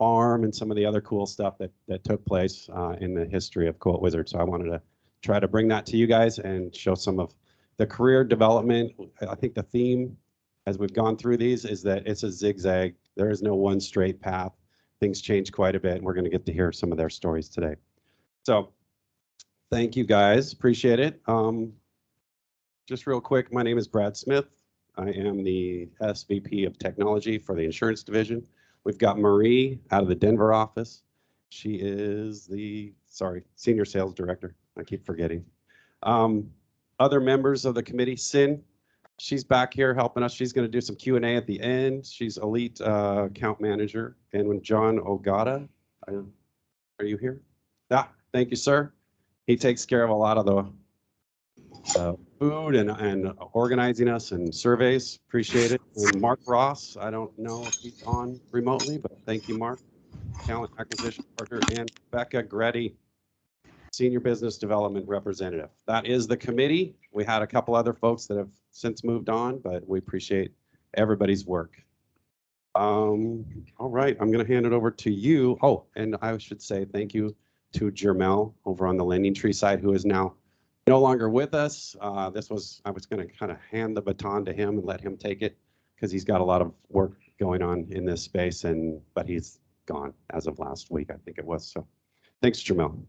farm and some of the other cool stuff that took place in the history of Quote Wizard. So I wanted to try to bring that to you guys and show some of the career development. I think the theme as we've gone through these is that it's a zigzag. There is no one straight path. Things change quite a bit, and we're going to get to hear some of their stories today. So thank you guys, appreciate it. Just real quick, my name is Brad Smith. I am the SVP of Technology for the Insurance Division. We've got Marie out of the Denver office. She is the, Senior Sales Director. I keep forgetting. Other members of the committee, Sin, she's back here helping us. She's going to do some Q&A at the end. She's Elite Account Manager. And when John Ogata, are you here? Yeah, thank you, sir. He takes care of a lot of the food and organizing us and surveys. Appreciate it. And Mark Ross, I don't know if he's on remotely, but thank you, Mark. Talent Acquisition Partner, and Becca Gretty, Senior Business Development Representative. That is the committee. We had a couple other folks that have since moved on, but we appreciate everybody's work. All right, I'm going to hand it over to you. Oh, and I should say thank you to Jermel over on the Lending Tree side, who is now no longer with us. I was going to kind of hand the baton to him and let him take it because he's got a lot of work going on in this space, but he's gone as of last week, I think it was. So thanks, Jermel.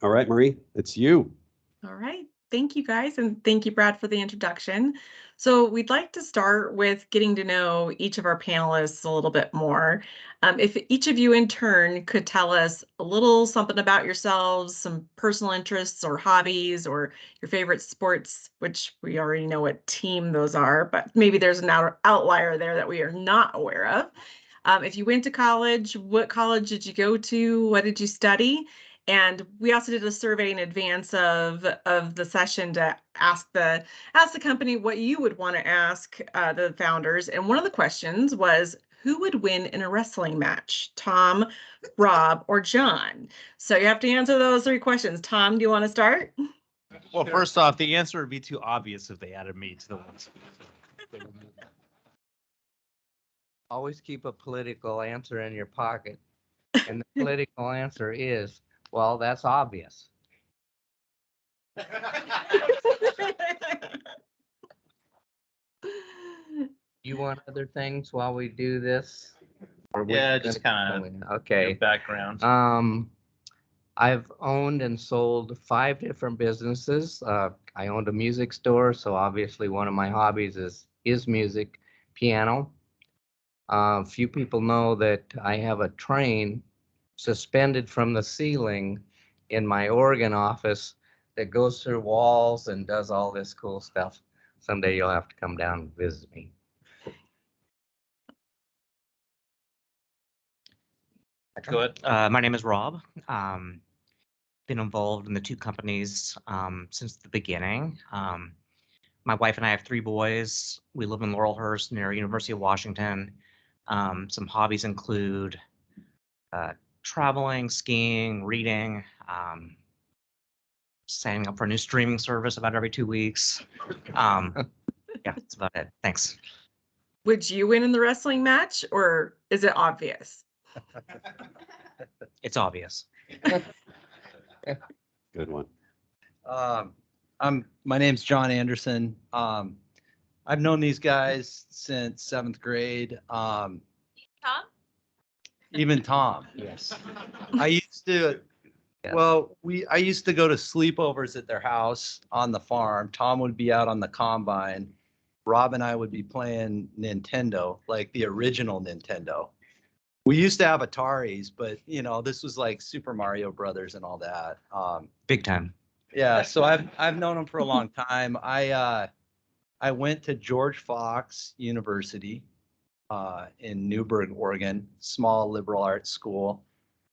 All right, Marie, it's you. All right. Thank you, guys. And thank you, Brad, for the introduction. So we'd like to start with getting to know each of our panelists a little bit more. If each of you in turn could tell us a little something about yourselves, some personal interests or hobbies or your favorite sports, which we already know what team those are, but maybe there's an outlier there that we are not aware of. If you went to college, what college did you go to? What did you study? And we also did a survey in advance of the session to ask the company what you would want to ask the founders. And one of the questions was, who would win in a wrestling match? Tom, Rob, or John? So you have to answer those 3 questions. Tom, do you want to start? Well, first off, the answer would be too obvious if they added me to the ones. Always keep a political answer in your pocket. And the political answer is, well, that's obvious. You want other things while we do this? Yeah, just kind of okay. Background. I've owned and sold 5 different businesses. I owned a music store, so obviously one of my hobbies is music, piano. Few people know that I have a train suspended from the ceiling in my organ office that goes through walls and does all this cool stuff. Someday you'll have to come down and visit me. Good. My name is Rob. Been involved in the 2 companies since the beginning. My wife and I have 3 boys. We live in Laurelhurst near University of Washington. Some hobbies include traveling, skiing, reading, signing up for a new streaming service about every 2 weeks. Yeah, that's about it. Thanks. Would you win in the wrestling match, or is it obvious? It's obvious. Good one. My name's John Anderson. I've known these guys since 7th grade. Tom? Even Tom. Yes. I used to, Yes. well, I used to go to sleepovers at their house on the farm. Tom would be out on the combine. Rob and I would be playing Nintendo, like the original Nintendo. We used to have Ataris, but this was like Super Mario Brothers and all that. Big time. Yeah, so I've known him for a long time. I went to George Fox University in Newburgh, Oregon, small liberal arts school.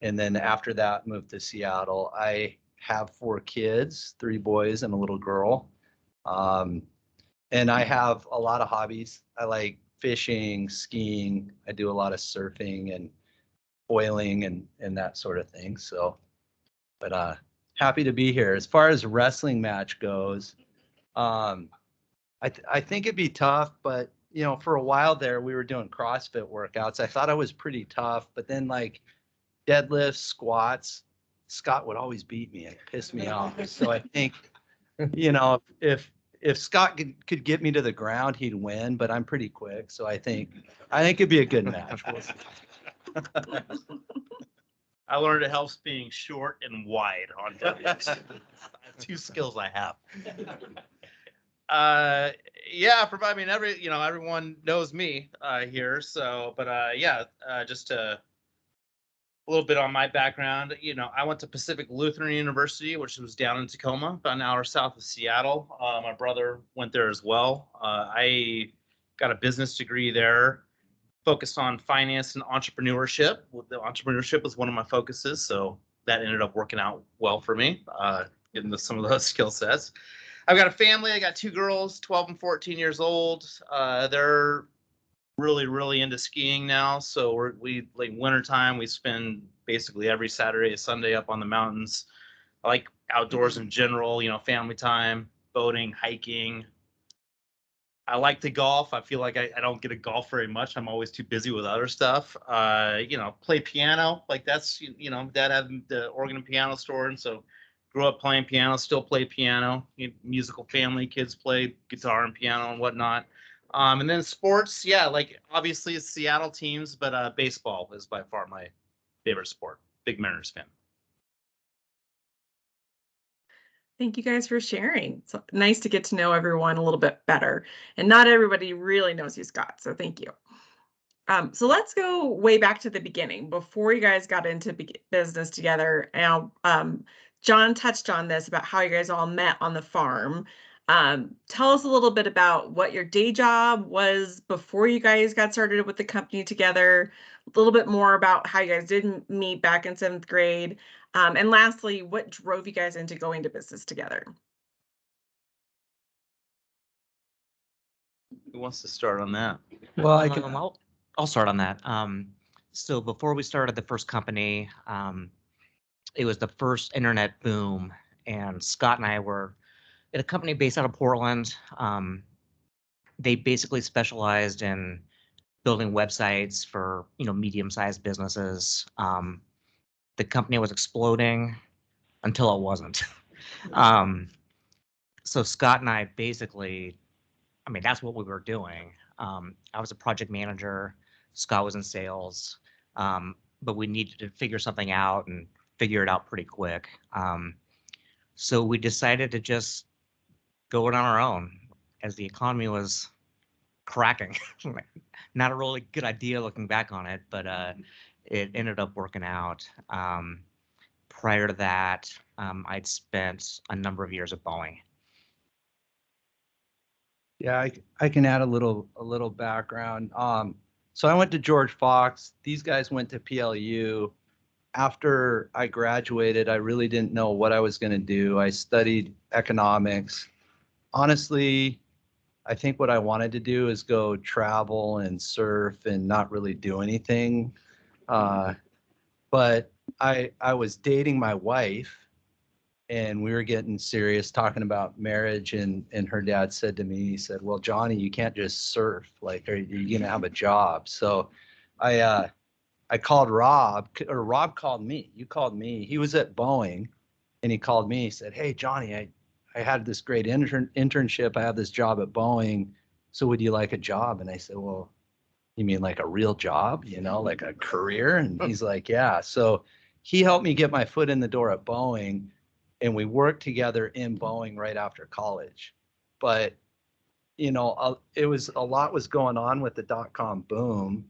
And then after that, moved to Seattle. I have 4 kids, 3 boys and a little girl. And I have a lot of hobbies. I like fishing, skiing. I do a lot of surfing and oiling and that sort of thing. So, but happy to be here. As far as wrestling match goes, I think it'd be tough, but you know, for a while there, we were doing CrossFit workouts. I thought I was pretty tough, but then like deadlifts, squats, Scott would always beat me and piss me off. So I think, you know, if Scott could get me to the ground, he'd win, but I'm pretty quick. So I think it'd be a good match. We'll see. I learned it helps being short and wide on deadlifts. Two skills I have. Yeah, I mean, everyone knows me here. So, but just a little bit on my background. You know, I went to Pacific Lutheran University, which was down in Tacoma, about an hour south of Seattle. My brother went there as well. I got a business degree there, focused on finance and entrepreneurship. The entrepreneurship was one of my focuses, so that ended up working out well for me, getting some of those skill sets. I've got a family. I got 2 girls, 12 and 14 years old. They're really into skiing now. So we like wintertime, we spend basically every Saturday and Sunday up on the mountains. I like outdoors in general, you know, family time, boating, hiking. I like to golf. I feel like I don't get to golf very much. I'm always too busy with other stuff. You know, play piano. Like that's, you know, Dad had the organ and piano store. And so grew up playing piano, still play piano. Musical family, kids play guitar and piano and whatnot. And then sports, yeah, like obviously it's Seattle teams, but baseball is by far my favorite sport. Big Mariners fan. Thank you guys for sharing. It's nice to get to know everyone a little bit better. And not everybody really knows you, Scott, so thank you. So let's go way back to the beginning, before you guys got into business together. And John touched on this about how you guys all met on the farm. Tell us a little bit about what your day job was before you guys got started with the company together, a little bit more about how you guys did meet back in 7th grade. And lastly, what drove you guys into going to business together? Who wants to start on that? Well, I I'll start on that. So before we started the first company, it was the first internet boom, and Scott and I were at a company based out of Portland. They basically specialized in building websites for, you know, medium-sized businesses. The company was exploding until it wasn't. So Scott and I basically, I mean, that's what we were doing. I was a project manager. Scott was in sales, but we needed to figure something out and figure it out pretty quick. So we decided to just go it on our own as the economy was cracking. Not a really good idea looking back on it, but it ended up working out. Prior to that, I'd spent a number of years at Boeing. Yeah, I can add a little background. So I went to George Fox. These guys went to PLU. After I graduated, I really didn't know what I was going to do. I studied economics. Honestly, I think what I wanted to do is go travel and surf and not really do anything. But I was dating my wife, and we were getting serious talking about marriage, and her dad said to me, he said, well, Johnny, you can't just surf. Like, are you going to have a job? So I called Rob, or Rob called me. You called me. He was at Boeing, and he called me. He said, hey, Johnny, I had this great internship. I have this job at Boeing. So would you like a job? And I said, well, you mean like a real job, you know, like a career? And he's like, yeah. So he helped me get my foot in the door at Boeing, and we worked together in Boeing right after college. But, you know, it was a lot was going on with the dot-com boom.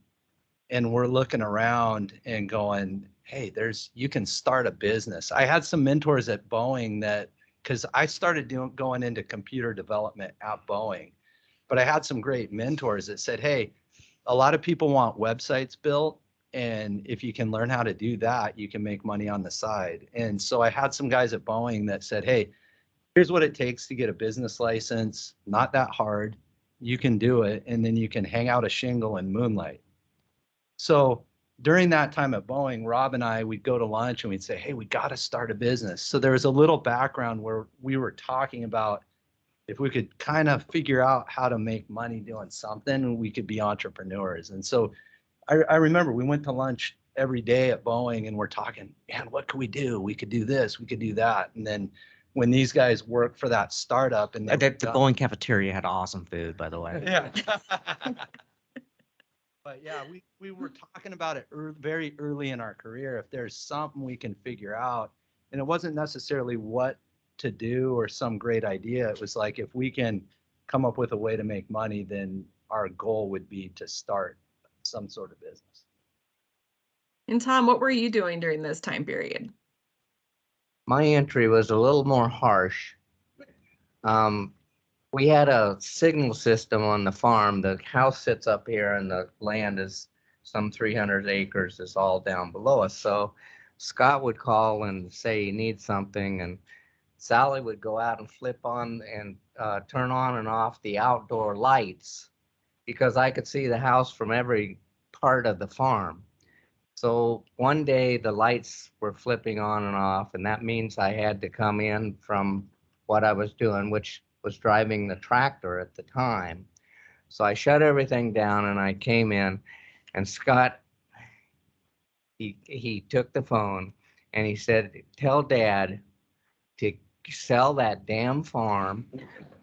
And we're looking around and going, hey, you can start a business. I had some mentors at Boeing because I started going into computer development at Boeing, but I had some great mentors that said, hey, a lot of people want websites built, and if you can learn how to do that, you can make money on the side. And so I had some guys at Boeing that said, hey, here's what it takes to get a business license. Not that hard. You can do it, and then you can hang out a shingle and moonlight. So during that time at Boeing, Rob and I, we'd go to lunch and we'd say, hey, we got to start a business. So there was a little background where we were talking about if we could kind of figure out how to make money doing something, we could be entrepreneurs. And so I remember we went to lunch every day at Boeing and we're talking, man, what could we do? We could do this, we could do that. And then when these guys worked for that startup and The Boeing cafeteria had awesome food, by the way. yeah. But yeah, we were talking about it very early in our career. If there's something we can figure out, and it wasn't necessarily what to do or some great idea. It was like, if we can come up with a way to make money, then our goal would be to start some sort of business. And Tom, what were you doing during this time period? My entry was a little more harsh. We had a signal system on the farm. The house sits up here and the land is some 300 acres is all down below us. So Scott would call and say he needs something, and Sally would go out and flip on and turn on and off the outdoor lights because I could see the house from every part of the farm. So one day the lights were flipping on and off, and that means I had to come in from what I was doing, which was driving the tractor at the time. So I shut everything down and I came in, and Scott, he took the phone and he said, tell Dad to sell that damn farm,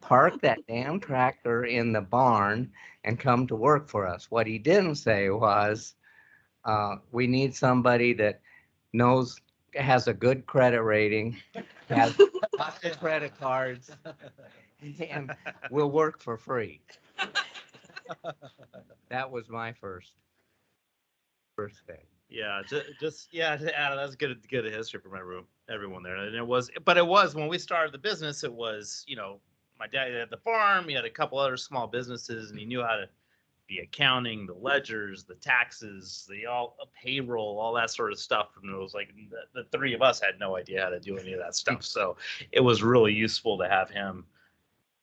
park that damn tractor in the barn, and come to work for us. What he didn't say was, we need somebody that knows, has a good credit rating, has lots of credit cards, and will work for free. That was my first day. Yeah, yeah, to add, that's good history from everyone there. And it was when we started the business, it was, my dad had the farm, he had a couple other small businesses, and he knew how to the accounting, the ledgers, the taxes, the payroll, all that sort of stuff. And it was like the three of us had no idea how to do any of that stuff. So it was really useful to have him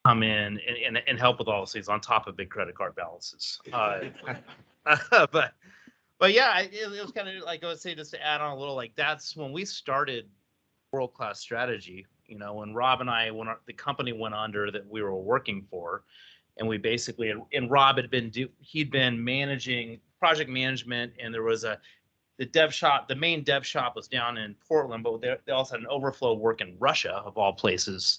come in and help with all those things on top of big credit card balances. But yeah, it was kind of like I would say, just to add on a little, like that's when we started World Class Strategy. When Rob and I, when the company went under that we were working for, and we basically, and Rob he'd been managing project management, and there was the main dev shop was down in Portland, but they also had an overflow work in Russia, of all places.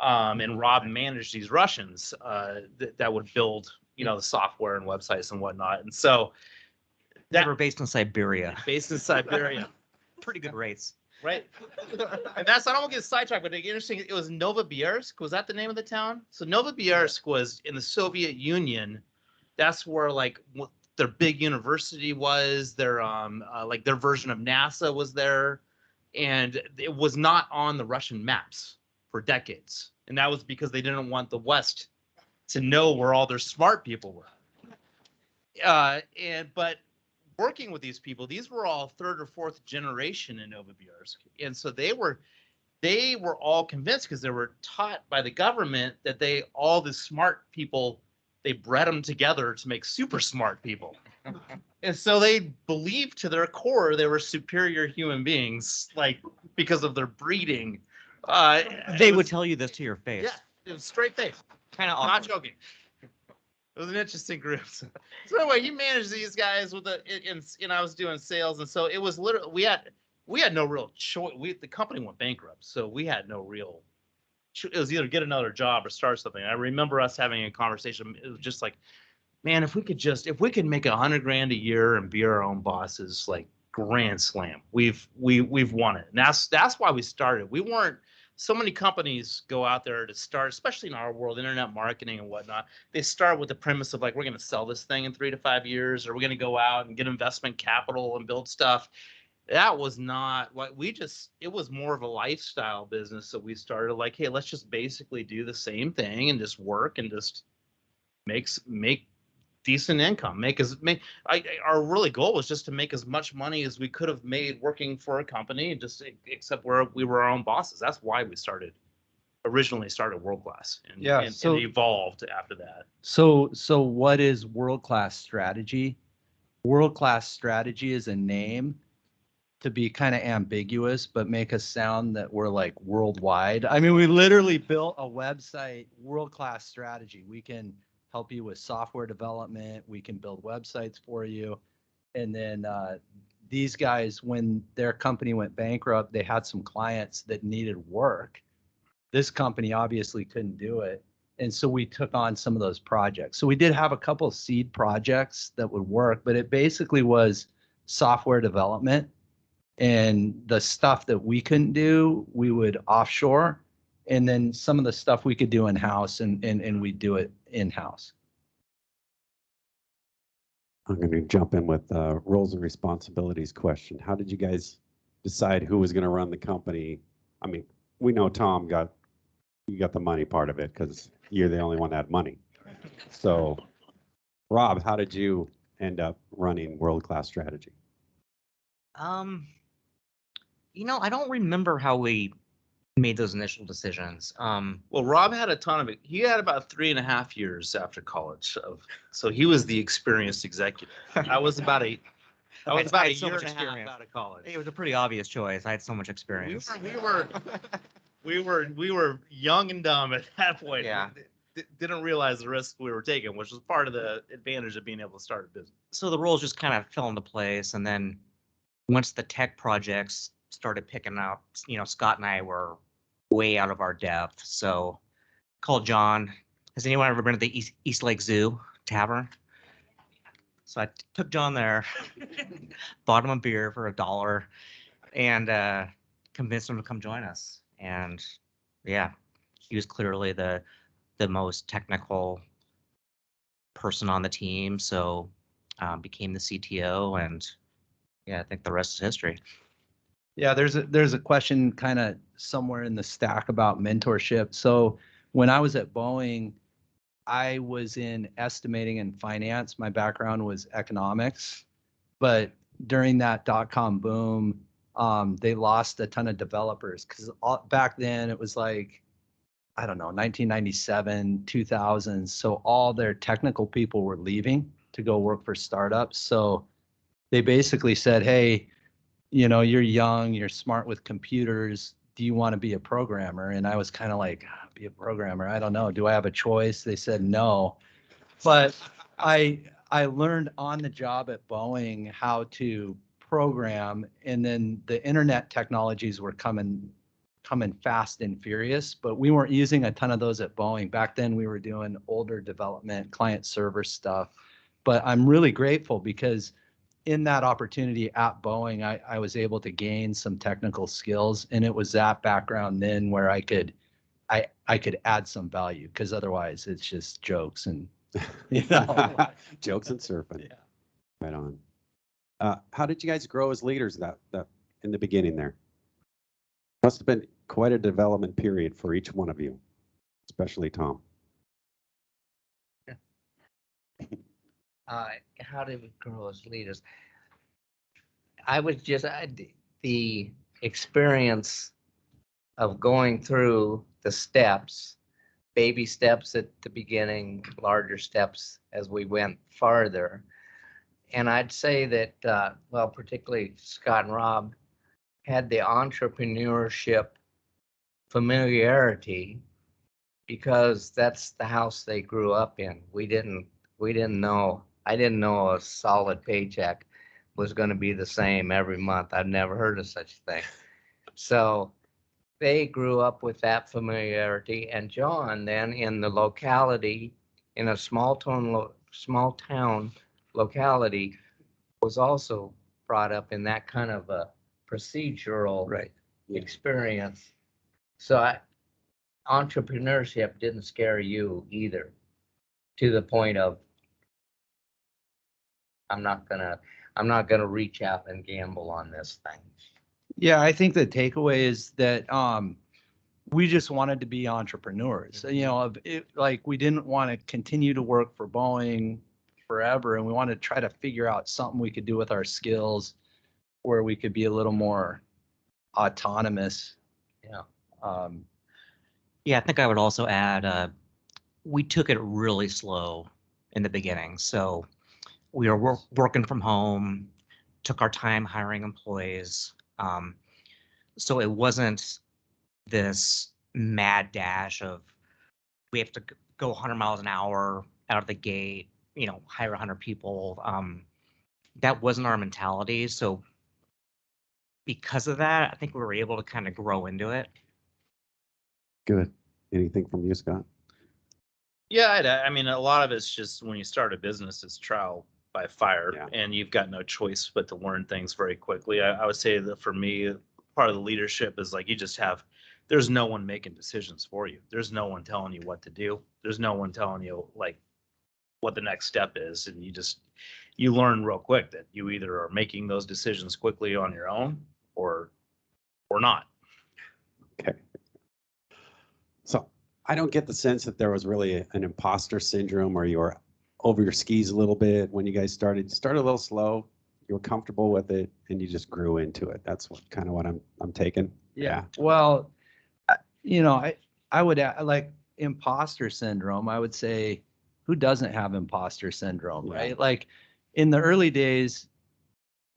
And Rob managed these Russians that would build, the software and websites and whatnot. And so They were based in Siberia. Pretty good rates. Right. And I don't want to get sidetracked, but interesting, it was Novosibirsk. Was that the name of the town? So Novosibirsk was in the Soviet Union. That's where their big university was, their their version of NASA was there. And it was not on the Russian maps for decades. And that was because they didn't want the West to know where all their smart people were. But working with these people, these were all third or fourth generation in Novosibirsk. And so they were all convinced, because they were taught by the government that all the smart people, they bred them together to make super smart people. And so they believed to their core they were superior human beings, because of their breeding. They would tell you this to your face. Yeah, it was straight face. Kind of Not joking. It was an interesting group. So anyway, you managed these guys with and I was doing sales, and so it was literally we had no real choice. The company went bankrupt, so we had no real. It was either get another job or start something. I remember us having a conversation. It was just like, man, if we could make $100,000 a year and be our own bosses, grand slam. We've won it, and that's why we started. We weren't. So many companies go out there to start, especially in our world, internet marketing and whatnot. They start with the premise of we're going to sell this thing in 3 to 5 years, or we're going to go out and get investment capital and build stuff. That was not what it was more of a lifestyle business that we started. Hey, let's just basically do the same thing and just work and just make decent income. Our really goal was just to make as much money as we could have made working for a company, except where we were our own bosses. That's why we originally started World Class, and evolved after that. So what is World Class Strategy? World Class Strategy is a name to be kind of ambiguous, but make us sound that we're like worldwide. I mean, we literally built a website, world-class strategy. We can help you with software development. We can build websites for you. And then these guys, when their company went bankrupt, they had some clients that needed work. This company obviously couldn't do it. And so we took on some of those projects. So we did have a couple of seed projects that would work, but it basically was software development. And the stuff that we couldn't do, we would offshore. And then some of the stuff we could do in-house and we'd do it in-house. I'm going to jump in with roles and responsibilities question. How did you guys decide who was going to run the company? I mean, we know Tom you got the money part of it because you're the only one that had money. So, Rob, how did you end up running World-Class Strategy? You know, I don't remember how we made those initial decisions. Well, Rob had a ton of it. He had about 3.5 years after college. So he was the experienced executive. I was about a I had so year much and a half experience. out of college. It was a pretty obvious choice. I had so much experience. We were young and dumb at that point. Yeah. Didn't realize the risk we were taking, which was part of the advantage of being able to start a business. So the roles just kind of fell into place. And then once the tech projects started picking up, you know, Scott and I were way out of our depth. So called John. Has anyone ever been to the East Lake Zoo Tavern? So I took John there, bought him a beer for $1, and convinced him to come join us. And yeah, he was clearly the most technical person on the team. So became the CTO, and yeah, I think the rest is history. Yeah, there's a question kind of somewhere in the stack about mentorship. So when I was at Boeing, I was in estimating and finance. My background was economics, but during that dot-com boom, they lost a ton of developers because back then it was like, I don't know, 1997, 2000. So all their technical people were leaving to go work for startups. So they basically said, hey, you know, you're young, you're smart with computers. Do you want to be a programmer? And I was kind of like, be a programmer. I don't know. Do I have a choice? They said no. But I learned on the job at Boeing how to program, and then the internet technologies were coming fast and furious, but we weren't using a ton of those at Boeing. Back then we were doing older development, client server stuff. But I'm really grateful because in that opportunity at Boeing, I was able to gain some technical skills, and it was that background then where I could add some value, because otherwise it's just jokes and Jokes and surfing. Yeah. Right on. How did you guys grow as leaders that in the beginning there? Must have been quite a development period for each one of you, especially Tom. How did we grow as leaders? I was just the experience of going through the steps, baby steps at the beginning, larger steps as we went farther. And I'd say that, well, particularly Scott and Rob had the entrepreneurship familiarity because that's the house they grew up in. We didn't know. I didn't know a solid paycheck was going to be the same every month. I've never heard of such a thing. So they grew up with that familiarity. And John then in the locality, in a small town locality, was also brought up in that kind of a procedural experience. So entrepreneurship didn't scare you either, to the point of I'm not gonna reach out and gamble on this thing. Yeah, I think the takeaway is that we just wanted to be entrepreneurs. You know, like we didn't want to continue to work for Boeing forever, and we wanted to try to figure out something we could do with our skills where we could be a little more autonomous. Yeah. Yeah, I think I would also add, we took it really slow in the beginning. So we were working from home. took our time hiring employees. So it wasn't this mad dash of we have to go 100 miles an hour out of the gate, hire 100 people. That wasn't our mentality. So because of that, I think we were able to kind of grow into it. Good. Anything from you, Scott? Yeah, I mean, a lot of it's just when you start a business, it's trial by fire, Yeah. and you've got no choice but to learn things very quickly. I would say that for me, part of the leadership is like you just have, there's no one making decisions for you. There's no one telling you what to do. There's no one telling you like what the next step is, and you learn real quick that you either are making those decisions quickly on your own or not. Okay. So I don't get the sense that there was really an imposter syndrome or you were over your skis a little bit when you guys started. You started a little slow, you were comfortable with it, and you just grew into it. That's kind of what I'm taking. Yeah. Well, I would like imposter syndrome. I would say, who doesn't have imposter syndrome, Yeah. right? Like in the early days,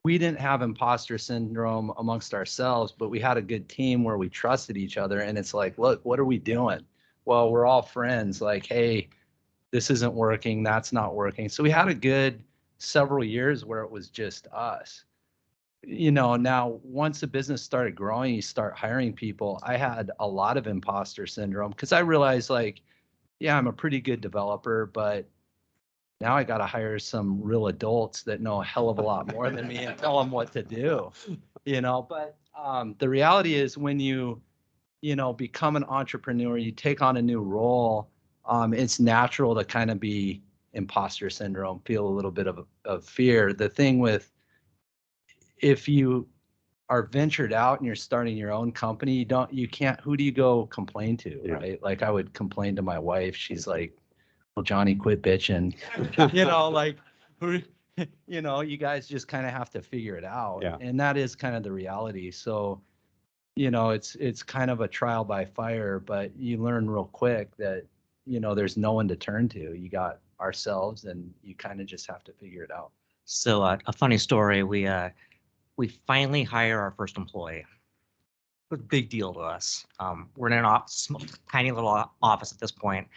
we didn't have imposter syndrome amongst ourselves, but we had a good team where we trusted each other. And it's like, look, what are we doing? Well, we're all friends. Like, hey, this isn't working. That's not working. So we had a good several years where it was just us. Now once the business started growing, you start hiring people. I had a lot of imposter syndrome because I realized like, yeah, I'm a pretty good developer, but now I got to hire some real adults that know a hell of a lot more than me and tell them what to do, but the reality is when you become an entrepreneur, you take on a new role, it's natural to kind of be imposter syndrome, feel a little bit of fear. The thing with, if you are ventured out and you're starting your own company, who do you go complain to, Yeah. right? Like I would complain to my wife. She's like, well, Johnny, quit bitching. Like who, you guys just kind of have to figure it out. Yeah. And that is kind of the reality. So, it's kind of a trial by fire, but you learn real quick that, there's no one to turn to. You got ourselves and you kind of just have to figure it out. So a funny story, we finally hire our first employee. It was a big deal to us. We're in an tiny little office at this point.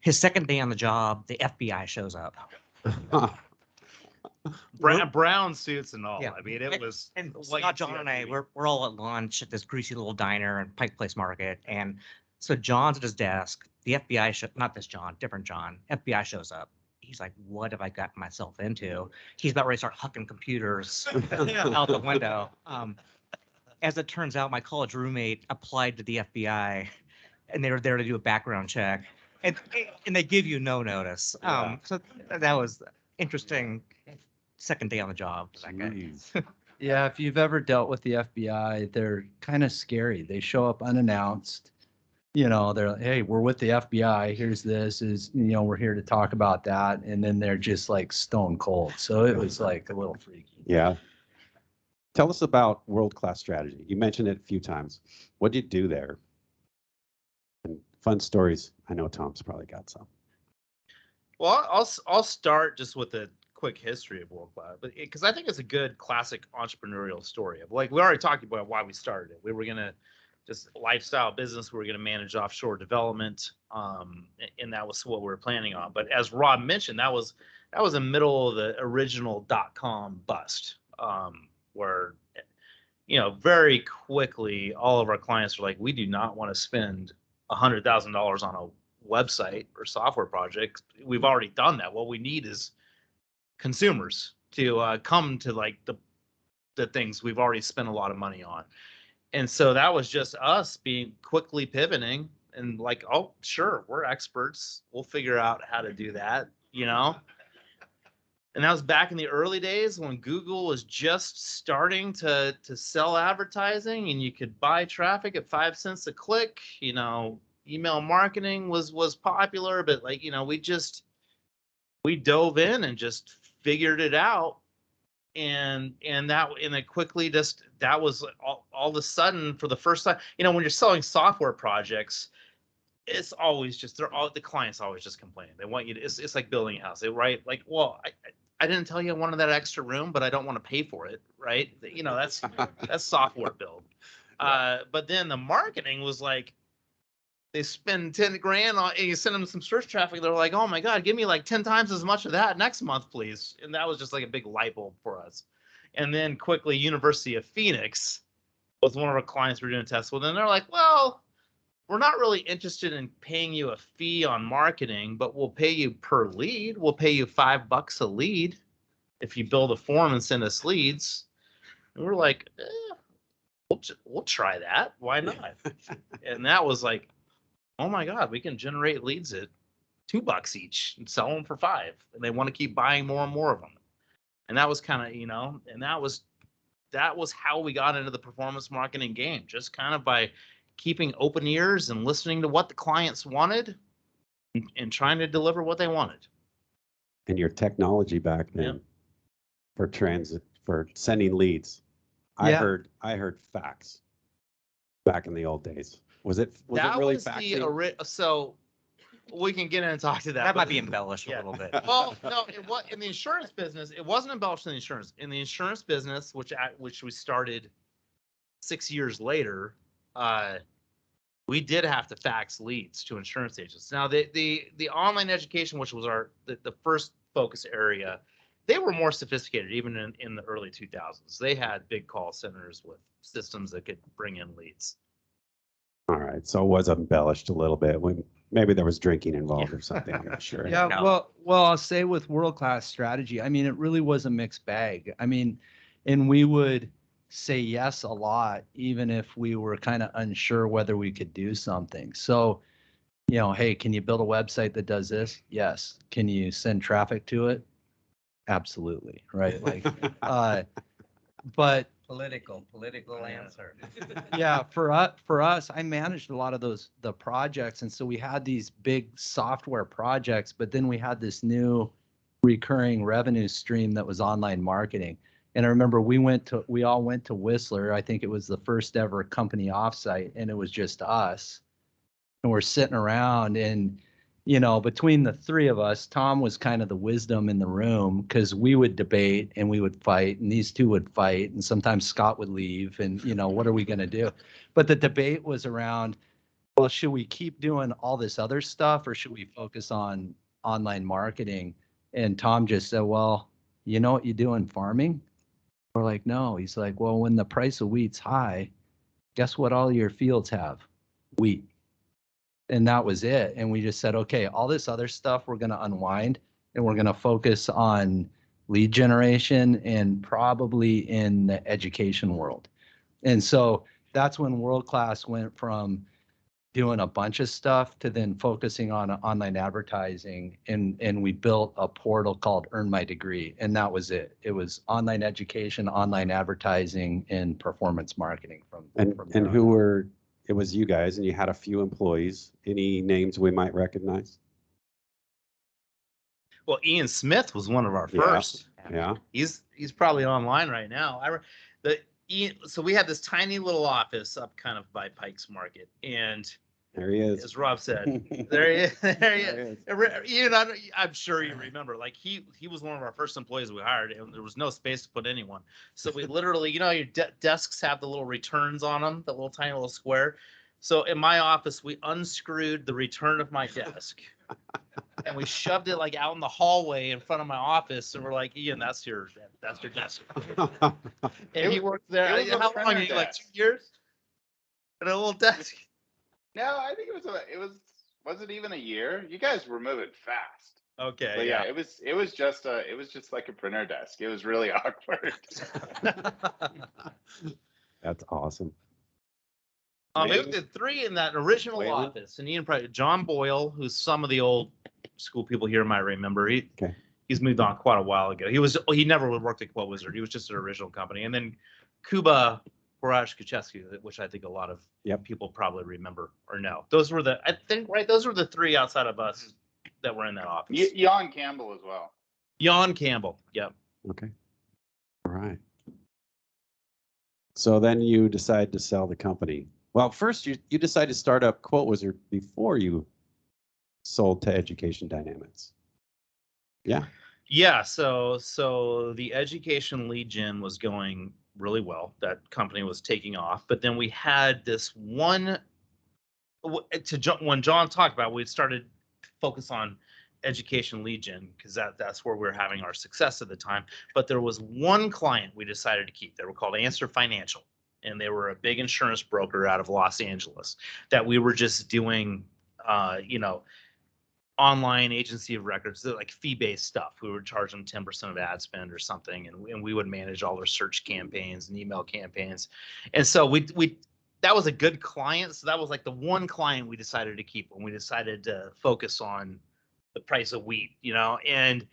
His second day on the job, the FBI shows up. Brown suits and all. Yeah. I mean, it was And like Scott, John, and I, we're all at lunch at this greasy little diner in Pike Place Market. And so John's at his desk. The FBI, not this John, different John, FBI shows up. He's like, what have I gotten myself into? He's about ready to start hucking computers out the window. As it turns out, my college roommate applied to the FBI and they were there to do a background check. And they give you no notice. Yeah. So that was interesting. Second day on the job. That guy. Jeez. Yeah, if you've ever dealt with the FBI, they're kind of scary. They show up unannounced. They're like, hey, we're with the FBI. Here's this we're here to talk about that. And then they're just like stone cold. So it was like a little freaky. Yeah. Tell us about world-class strategy. You mentioned it a few times. What did you do there? And fun stories. I know Tom's probably got some. Well, I'll start just with a quick history of World Class, but because I think it's a good classic entrepreneurial story of like we already talked about why we started it. We were gonna just lifestyle business. We were gonna manage offshore development, and that was what we were planning on. But as Rob mentioned, that was in the middle of the original .com bust, where very quickly all of our clients were like, we do not want to spend $100,000 on a website or software project. We've already done that. What we need is consumers to come to like the things we've already spent a lot of money on. And so that was just us being quickly pivoting and like, oh, sure, we're experts. We'll figure out how to do that, And that was back in the early days when Google was just starting to sell advertising and you could buy traffic at 5 cents a click. Email marketing was popular, but like, we dove in and just figured it out. And it quickly that was all of a sudden for the first time, when you're selling software projects, it's always just the client's always just complaining. They want you to, it's like building a house. They write like, well, I didn't tell you I wanted that extra room, but I don't want to pay for it, right? That's software build. But then the marketing was like, they spend 10 grand on, and you send them some search traffic. They're like, oh my God, give me like 10 times as much of that next month, please. And that was just like a big light bulb for us. And then quickly, University of Phoenix was one of our clients we're doing tests with. And they're like, well, we're not really interested in paying you a fee on marketing, but we'll pay you per lead. We'll pay you $5 a lead if you build a form and send us leads. And we're like, we'll try that. Why not? And that was like, oh my God, we can generate leads at $2 each and sell them for $5. And they want to keep buying more and more of them. And that was kind of, and that was how we got into the performance marketing game, just kind of by keeping open ears and listening to what the clients wanted and trying to deliver what they wanted. And your technology back then for sending leads. Yeah. I heard fax back in the old days. Was it really faxing? So we can get in and talk to that. That might be embellished a little bit. Well, no, in the insurance business, it wasn't embellished in the insurance. In the insurance business, which we started 6 years later, we did have to fax leads to insurance agents. Now, the online education, which was the first focus area, they were more sophisticated even in the early 2000s. They had big call centers with systems that could bring in leads. All right, so it was embellished a little bit when maybe there was drinking involved or something. I'm not sure. Yeah, No. well, I'll say with world-class strategy, I mean, it really was a mixed bag. I mean, and we would say yes a lot, even if we were kind of unsure whether we could do something. So, hey, can you build a website that does this? Yes. Can you send traffic to it? Absolutely. Right. Like, but Political answer. yeah, for us, I managed a lot of the projects. And so we had these big software projects, but then we had this new recurring revenue stream that was online marketing. And I remember we all went to Whistler. I think it was the first ever company offsite, and it was just us. And we're sitting around, and between the three of us, Tom was kind of the wisdom in the room, because we would debate and we would fight, and these two would fight, and sometimes Scott would leave, and what are we going to do? But the debate was around, well, should we keep doing all this other stuff, or should we focus on online marketing? And Tom just said, well, you know what you do in farming? We're like, no. He's like, well, when the price of wheat's high, guess what all your fields have? Wheat. And that was it. And we just said, okay, all this other stuff we're going to unwind, and we're going to focus on lead generation and probably in the education world. And so that's when World Class went from doing a bunch of stuff to then focusing on online advertising. And we built a portal called Earn My Degree. And that was it. It was online education, online advertising, and performance marketing from And who were, it was you guys, and you had a few employees. Any names we might recognize? Well, Ian Smith was one of our first. Yeah. He's probably online right now. So we had this tiny little office up kind of by Pikes Market, and There he is. as Rob said, there he is. There he is. Ian, I'm sure you remember, like he was one of our first employees we hired, and there was no space to put anyone. So we literally, your desks have the little returns on them, the little tiny little square. So in my office, we unscrewed the return of my desk, and we shoved it like out in the hallway in front of my office, and we're like, Ian, that's your desk. And he worked there. How long? Like 2 years? At a little desk. No, I think was it even a year? You guys were moving fast. Okay. But yeah, it was just like a printer desk. It was really awkward. That's awesome. It did 3 in that original Wayland? office, and Ian probably John Boyle, who's some of the old school people here might remember. He's moved on quite a while ago. He never worked at Quote Wizard. He was just an original company, and then Kuba Kucheski, which I think a lot of people probably remember or know. Those were the 3 outside of us that were in that office. Jan Campbell as well. Jan Campbell. Yep. Okay. All right. So then you decide to sell the company. Well, first you decide to start up Quote Wizard before you sold to Education Dynamics. Yeah. Yeah, so the education lead gen was going really well. That company was taking off, but then we had this one when John talked about, we started to focus on education lead gen because that's where we we're having our success at the time. But there was one client we decided to keep. They were called Answer Financial, and they were a big insurance broker out of Los Angeles that we were just doing, you know, online agency of records, like fee-based stuff. We would charge them 10% of ad spend or something, and we would manage all their search campaigns and email campaigns. And so we that was a good client. So that was like the one client we decided to keep when we decided to focus on the price of wheat, you know, and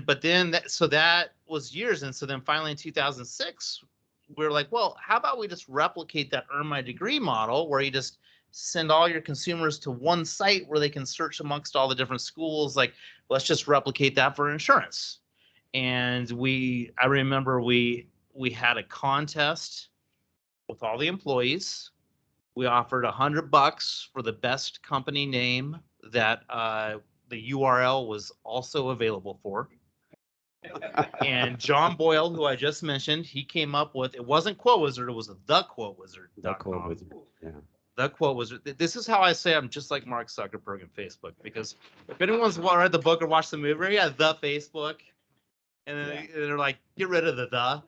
but then that was years. And so then finally in 2006, we were like, well, how about we just replicate that Earn My Degree model where you just send all your consumers to one site where they can search amongst all the different schools. Like, let's just replicate that for insurance. And I remember we had a contest with all the employees. We offered $100 for the best company name that the URL was also available for. And John Boyle, who I just mentioned, he came up with, it wasn't Quote Wizard, it was the Quote Wizard. The Quote Wizard. Yeah. The Quote Wizard. This is how I say I'm just like Mark Zuckerberg on Facebook, because if anyone's read the book or watched the movie, yeah, the Facebook, and then they're like, get rid of the.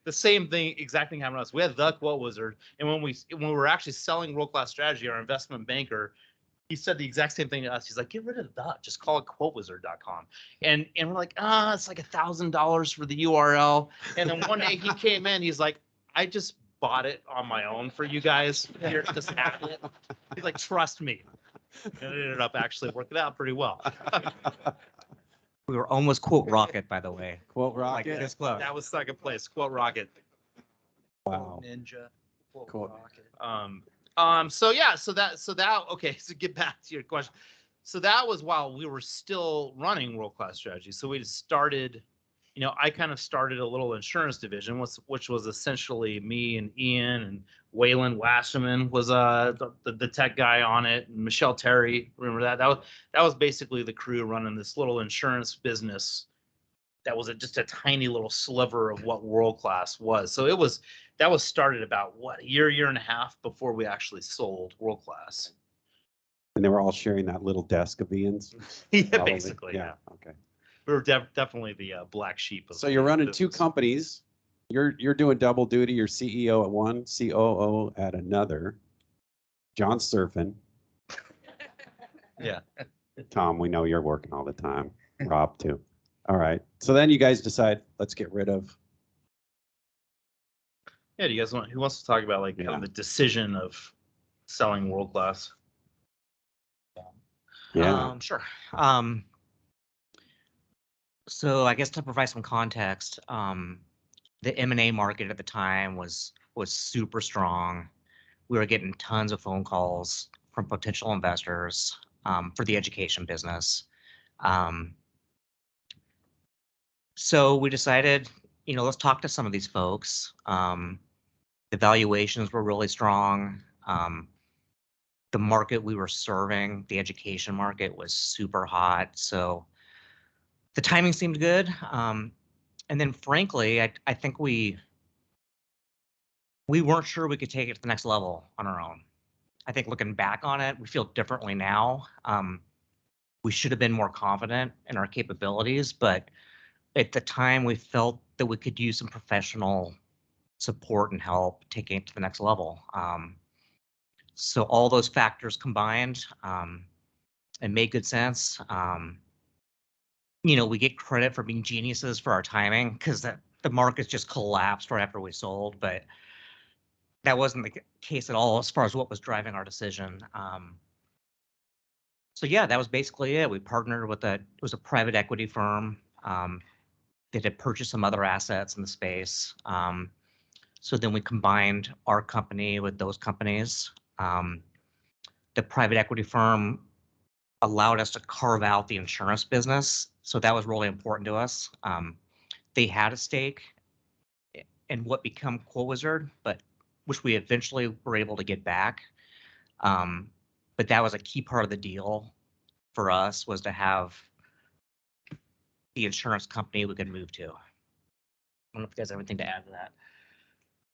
The same thing, exact thing happened to us. We had the Quote Wizard, and when we were actually selling World Class Strategy, our investment banker, he said the exact same thing to us. He's like, get rid of that. Just call it quotewizard.com. And we're like, it's like $1,000 for the URL. And then one day he came in, he's like, I just bought it on my own for you guys. Here, just have it. He's like, trust me. And it ended up actually working out pretty well. We were almost Quote Rocket, by the way. Quote Like Rocket. this close. That was second place, Quote Rocket. Wow. Ninja. Cool. So that okay, so get back to your question. So that was while we were still running World Class Strategy. So we started, you know, I kind of started a little insurance division, which was essentially me and Ian, and Waylon Wasserman was the tech guy on it, and Michelle Terry. Remember that? That was basically the crew running this little insurance business. That was just a tiny little sliver of what World Class was. So that was started about a year and a half before we actually sold World Class. And they were all sharing that little desk of Ian's. Yeah, Probably. basically. Yeah. Okay. We were definitely the black sheep. So you're running two business. companies. You're doing double duty. You're CEO at one, COO at another. John's surfing. Yeah. Tom, we know you're working all the time. Rob too. All right. So then you guys decide, let's get rid of. Yeah, do you guys who wants to talk about like kind of the decision of selling World Class? Yeah. Sure. So I guess to provide some context, the M&A market at the time was super strong. We were getting tons of phone calls from potential investors for the education business. So we decided, you know, let's talk to some of these folks. The valuations were really strong. The market we were serving, the education market, was super hot. So the timing seemed good. And then frankly, I think we weren't sure we could take it to the next level on our own. I think looking back on it, we feel differently now. We should have been more confident in our capabilities, but at the time we felt that we could use some professional support and help taking it to the next level. So all those factors combined, it made good sense. You know, we get credit for being geniuses for our timing because the markets just collapsed right after we sold, but that wasn't the case at all as far as what was driving our decision. So yeah, that was basically it. We partnered with it was a private equity firm that had purchased some other assets in the space. So then we combined our company with those companies. The private equity firm allowed us to carve out the insurance business. So that was really important to us. They had a stake in what became Quote Wizard, but which we eventually were able to get back. But that was a key part of the deal for us, was to have, the insurance company we could move to. I don't know if you guys have anything to add to that.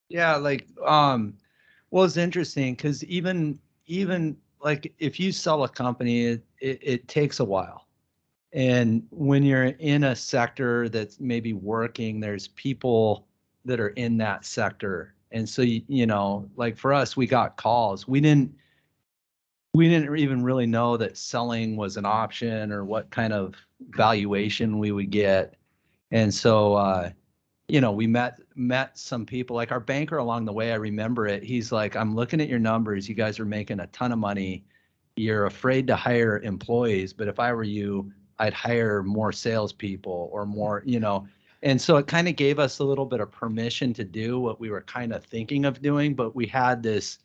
Yeah, like, well, it's interesting because even like if you sell a company, it takes a while. And when you're in a sector that's maybe working, there's people that are in that sector. And so, you know, like for us, we got calls. We didn't even really know that selling was an option or what kind of valuation we would get. And so, you know, we met some people, like our banker along the way. I remember it. He's like, I'm looking at your numbers. You guys are making a ton of money. You're afraid to hire employees, but if I were you, I'd hire more salespeople or more, you know. And so it kind of gave us a little bit of permission to do what we were kind of thinking of doing, but we had this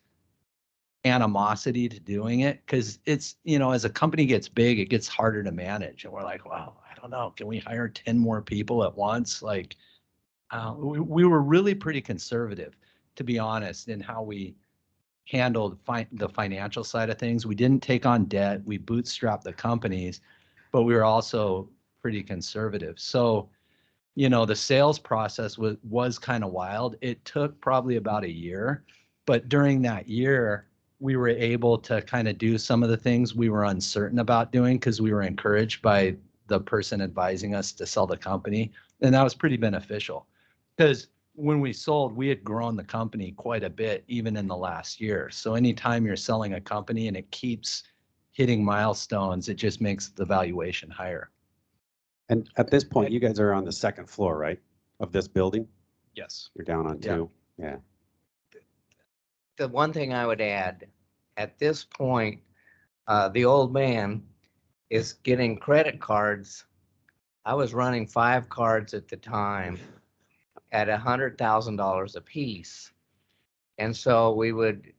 animosity to doing it because it's, you know, as a company gets big, it gets harder to manage. And we're like, wow, I don't know. Can we hire 10 more people at once? Like, we were really pretty conservative, to be honest, in how we handled the financial side of things. We didn't take on debt. We bootstrapped the companies, but we were also pretty conservative. So, you know, the sales process was kind of wild. It took probably about a year, but during that year, we were able to kind of do some of the things we were uncertain about doing because we were encouraged by the person advising us to sell the company. And that was pretty beneficial because when we sold, we had grown the company quite a bit, even in the last year. So anytime you're selling a company and it keeps hitting milestones, it just makes the valuation higher. And at this point, you guys are on the second floor, right, of this building? Yes. You're down on Yeah. 2. Yeah. The one thing I would add, at this point, the old man is getting credit cards. I was running 5 cards at the time at $100,000 a piece. And so we would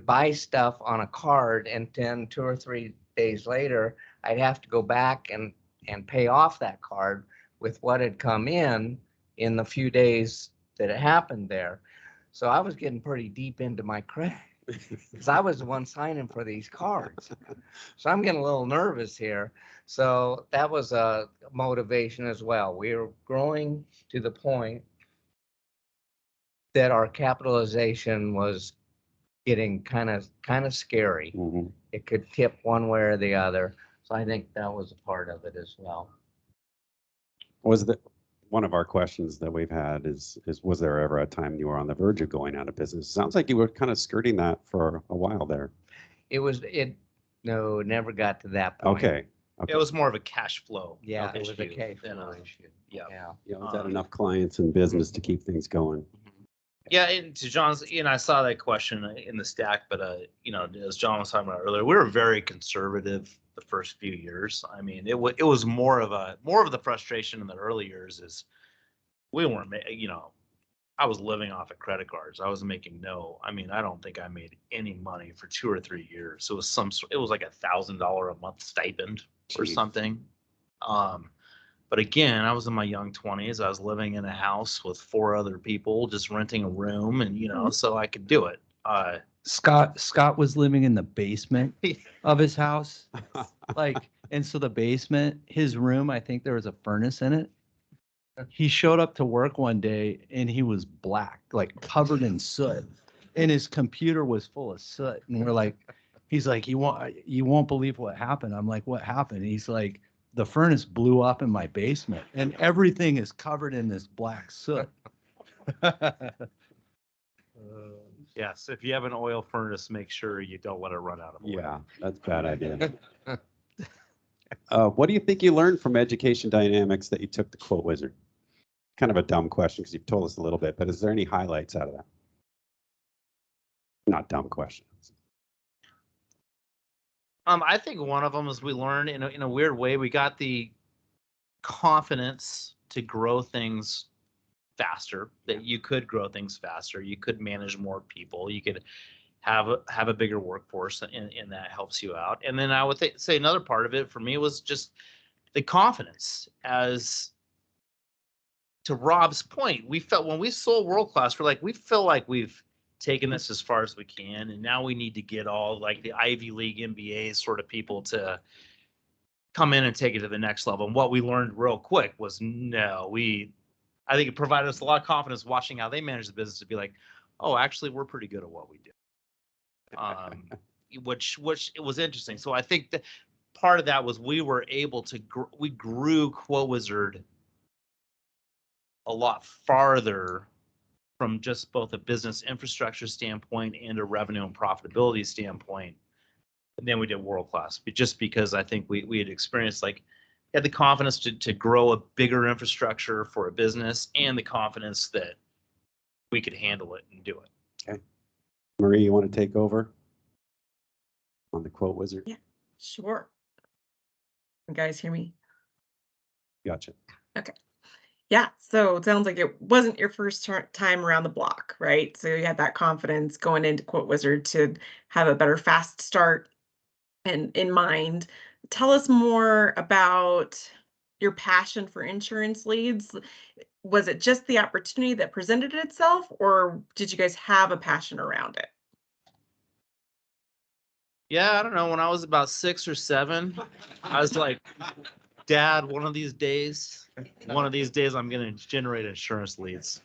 buy stuff on a card, and then 2 or 3 days later, I'd have to go back and pay off that card with what had come in the few days that it happened there. So I was getting pretty deep into my credit because I was the one signing for these cards. So I'm getting a little nervous here. So that was a motivation as well. We were growing to the point that our capitalization was getting kind of scary. Mhm. It could tip one way or the other. So I think that was a part of it as well. One of our questions that we've had is was there ever a time you were on the verge of going out of business? Sounds like you were kind of skirting that for a while there. No, never got to that point. Okay. It was more of a cash flow. Yeah, it was a issue cash than flow a- issue. Yeah. You always had enough clients and business to keep things going. Yeah, and to John's, I saw that question in the stack, but as John was talking about earlier, we were very conservative the first few years. I mean, it was more of the frustration in the early years is we weren't, I was living off of credit cards. I was making I don't think I made any money for 2 or 3 years. So it was like $1,000 a month stipend or Jeez. something. But again, I was in my young 20s. I was living in a house with 4 other people, just renting a room, and so I could do it. Scott was living in the basement of his house. And so the basement, his room, I think there was a furnace in it. He showed up to work one day and he was black, like covered in soot. And his computer was full of soot. And he's like, you won't believe what happened. I'm like, what happened? He's like, the furnace blew up in my basement and everything is covered in this black soot. Yes, if you have an oil furnace, make sure you don't let it run out of oil. Yeah, that's a bad idea. What do you think you learned from education dynamics that you took to Quote Wizard? Kind of a dumb question because you've told us a little bit, but is there any highlights out of that? Not dumb questions. I think one of them is we learned in a weird way, we got the confidence to grow things faster, that you could grow things faster. You could manage more people. You could have a bigger workforce, and that helps you out. And then I would say another part of it for me was just the confidence. As to Rob's point, we felt when we sold World Class, we feel like we've taken this as far as we can, and now we need to get all like the Ivy League MBA sort of people to come in and take it to the next level. And what we learned real quick was I think it provided us a lot of confidence watching how they manage the business to be like, oh, actually, we're pretty good at what we do. Which it was interesting. So I think that part of that was we were able to, we grew Quote Wizard a lot farther from just both a business infrastructure standpoint and a revenue and profitability standpoint than we did World Class. But just because I think we had experienced, like, had the confidence to grow a bigger infrastructure for a business and the confidence that we could handle it and do it. Okay. Marie, you want to take over on the Quote Wizard? Yeah, sure. You guys hear me? Gotcha. Okay. Yeah, so it sounds like it wasn't your first time around the block, right? So you had that confidence going into Quote Wizard to have a better fast start and in mind. Tell us more about your passion for insurance leads. Was it just the opportunity that presented itself, or did you guys have a passion around it? Yeah, I don't know. When I was about 6 or 7, I was like, Dad, one of these days, I'm going to generate insurance leads.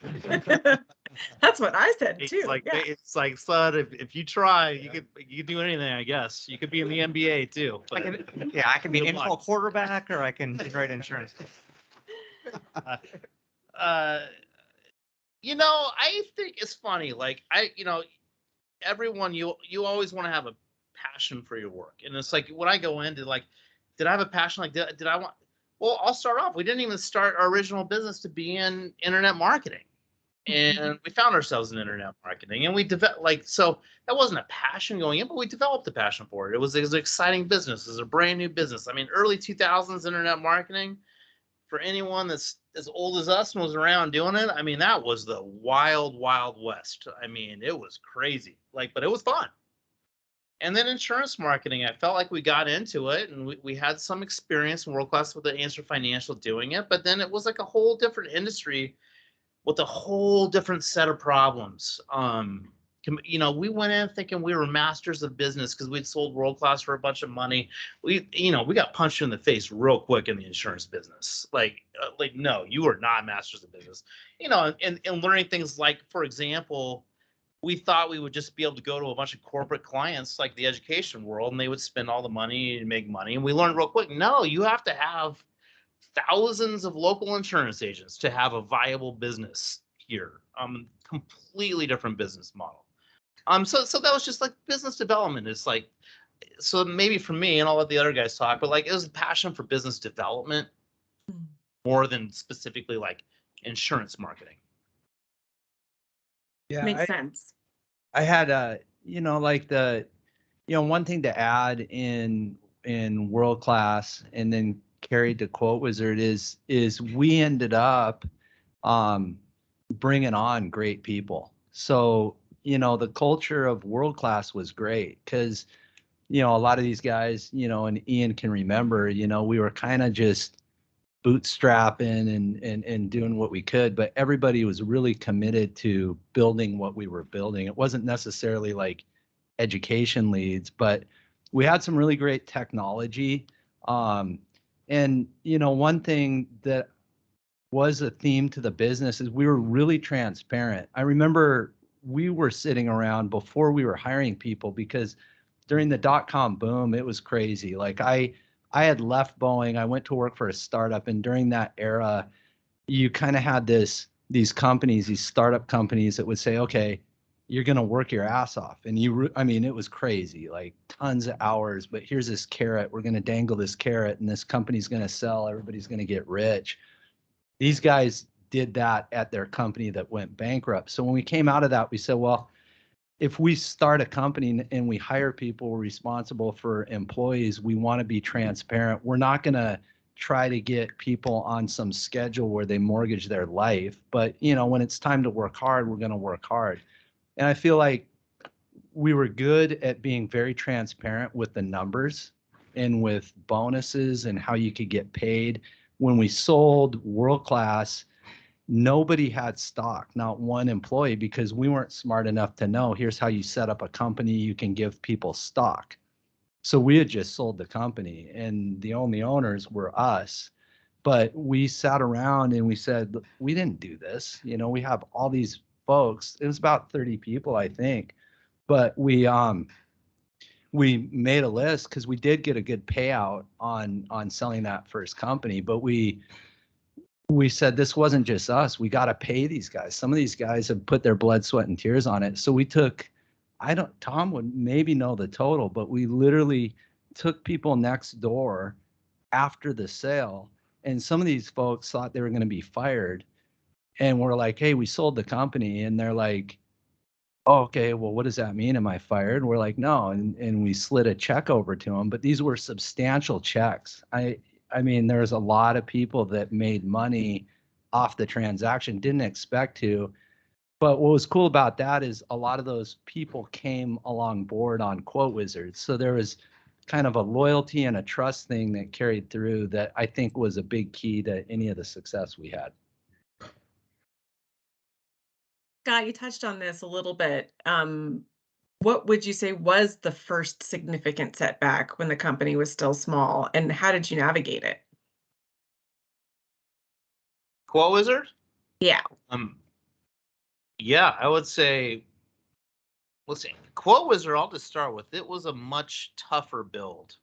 That's what I said too. Yeah. It's like, son, if you try, you could do anything, I guess. You could be in the NBA too. I can be an NFL quarterback, or I can generate insurance. I think it's funny. Like everyone, you always want to have a passion for your work, and it's like when I go into like, did I have a passion? Like, did I want? Well, I'll start off. We didn't even start our original business to be in internet marketing, and we found ourselves in internet marketing, and we developed so that wasn't a passion going in, but we developed a passion for it. It was an exciting business. It was a brand new business. I mean, early 2000s internet marketing. For anyone that's as old as us and was around doing it, I mean, that was the wild, wild west. I mean, it was crazy, but it was fun. And then insurance marketing, I felt like we got into it and we had some experience in World Class with the Answer Financial doing it, but then it was like a whole different industry with a whole different set of problems. We went in thinking we were masters of business because we'd sold World Class for a bunch of money. We got punched in the face real quick in the insurance business. No, you are not masters of business. And learning things like, for example, we thought we would just be able to go to a bunch of corporate clients like the education world and they would spend all the money and make money. And we learned real quick, no, you have to have thousands of local insurance agents to have a viable business here. Completely different business model. So that was just like business development. It's like, so maybe for me, and I'll let the other guys talk, but like it was a passion for business development more than specifically like insurance marketing. Yeah, Makes sense. I had one thing to add in World Class and then carried to Quote Wizard is we ended up bringing on great people. So the culture of World Class was great because a lot of these guys, and Ian can remember, we were kind of just bootstrapping and doing what we could, but everybody was really committed to building what we were building. It wasn't necessarily like education leads, but we had some really great technology. And one thing that was a theme to the business is we were really transparent. I remember we were sitting around before we were hiring people because during the dot-com boom, it was crazy. Like I had left Boeing, I went to work for a startup, and during that era, you kind of had these companies, these startup companies that would say, okay, you're going to work your ass off. And it was crazy, like tons of hours, but here's this carrot. We're going to dangle this carrot and this company's going to sell. Everybody's going to get rich. These guys did that at their company that went bankrupt. So when we came out of that, we said, well, if we start a company and we hire people responsible for employees, we want to be transparent. We're not going to try to get people on some schedule where they mortgage their life. But, when it's time to work hard, we're going to work hard. And I feel like we were good at being very transparent with the numbers and with bonuses and how you could get paid. When we sold World Class, nobody had stock, not one employee, because we weren't smart enough to know, here's how you set up a company, you can give people stock. So we had just sold the company and the only owners were us. But we sat around and we said, "Look, we didn't do this. You know, we have all these folks. It was about 30 people, I think. But we made a list because we did get a good payout on selling that first company. But we said this wasn't just us. We got to pay these guys. Some of these guys have put their blood, sweat, and tears on it. So we took, Tom would maybe know the total, but we literally took people next door after the sale. And some of these folks thought they were going to be fired. And we're like, hey, we sold the company. And they're like, oh, okay, well, what does that mean? Am I fired? We're like, no. And we slid a check over to them, but these were substantial checks. I mean, there's a lot of people that made money off the transaction, didn't expect to. But what was cool about that is a lot of those people came along board on Quote Wizards. So there was kind of a loyalty and a trust thing that carried through that I think was a big key to any of the success we had. Scott, you touched on this a little bit. What would you say was the first significant setback when the company was still small, and how did you navigate it? Quote Wizard? Yeah. Yeah, I would say, let's see, Quote Wizard, I'll just start with, it was a much tougher build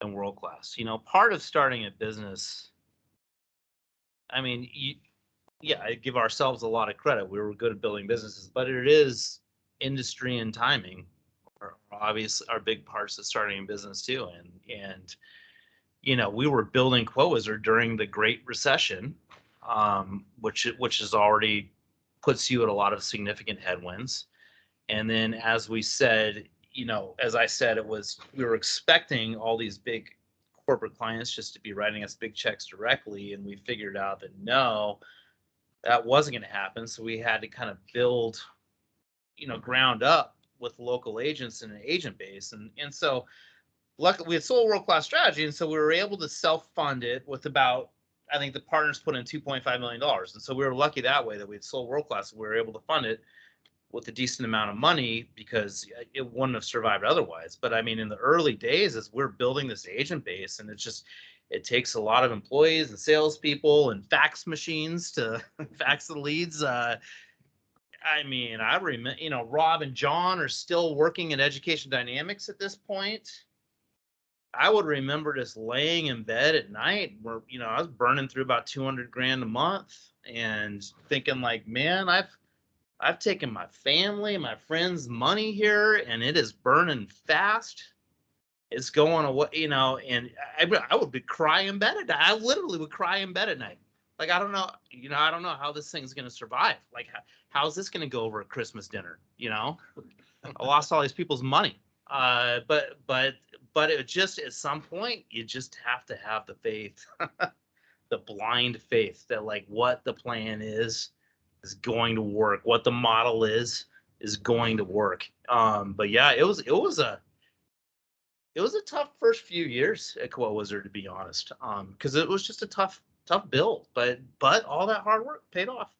than World Class. You know, part of starting a business, I mean, yeah, I give ourselves a lot of credit. We were good at building businesses, but it is industry and timing are obvious are big parts of starting a business too. And you know, we were building Quote Wizard during the Great Recession, which is already puts you at a lot of significant headwinds. And then, as we said, you know, as I said, we were expecting all these big corporate clients just to be writing us big checks directly, and we figured out that no, that wasn't going to happen. So we had to kind of build, you know, ground up with local agents and an agent base, and so luckily we had sold World Class Strategy, and so we were able to self-fund it with about, I think the partners put in $2.5 million, and so we were lucky that way that we had sold World Class. We were able to fund it with a decent amount of money because it wouldn't have survived otherwise. But I mean, in the early days, as we're building this agent base, and it takes a lot of employees and salespeople and fax machines to fax the leads. I mean, I remember, you know, Rob and John are still working in Education Dynamics at this point. I would remember just laying in bed at night where, you know, I was burning through about 200 grand a month and thinking like, man, I've taken my family, my friends' money here, and it is burning fast. It's going away, you know, and I would be crying in bed at night. I literally would cry in bed at night. Like, I don't know, you know, I don't know how this thing's going to survive. Like, how's this going to go over a Christmas dinner? You know, I lost all these people's money. But it just, at some point, you just have to have the faith, the blind faith that like what the plan is going to work. What the model is going to work. But yeah, it was a tough first few years at Quote Wizard, to be honest. Because it was just a tough build, but all that hard work paid off.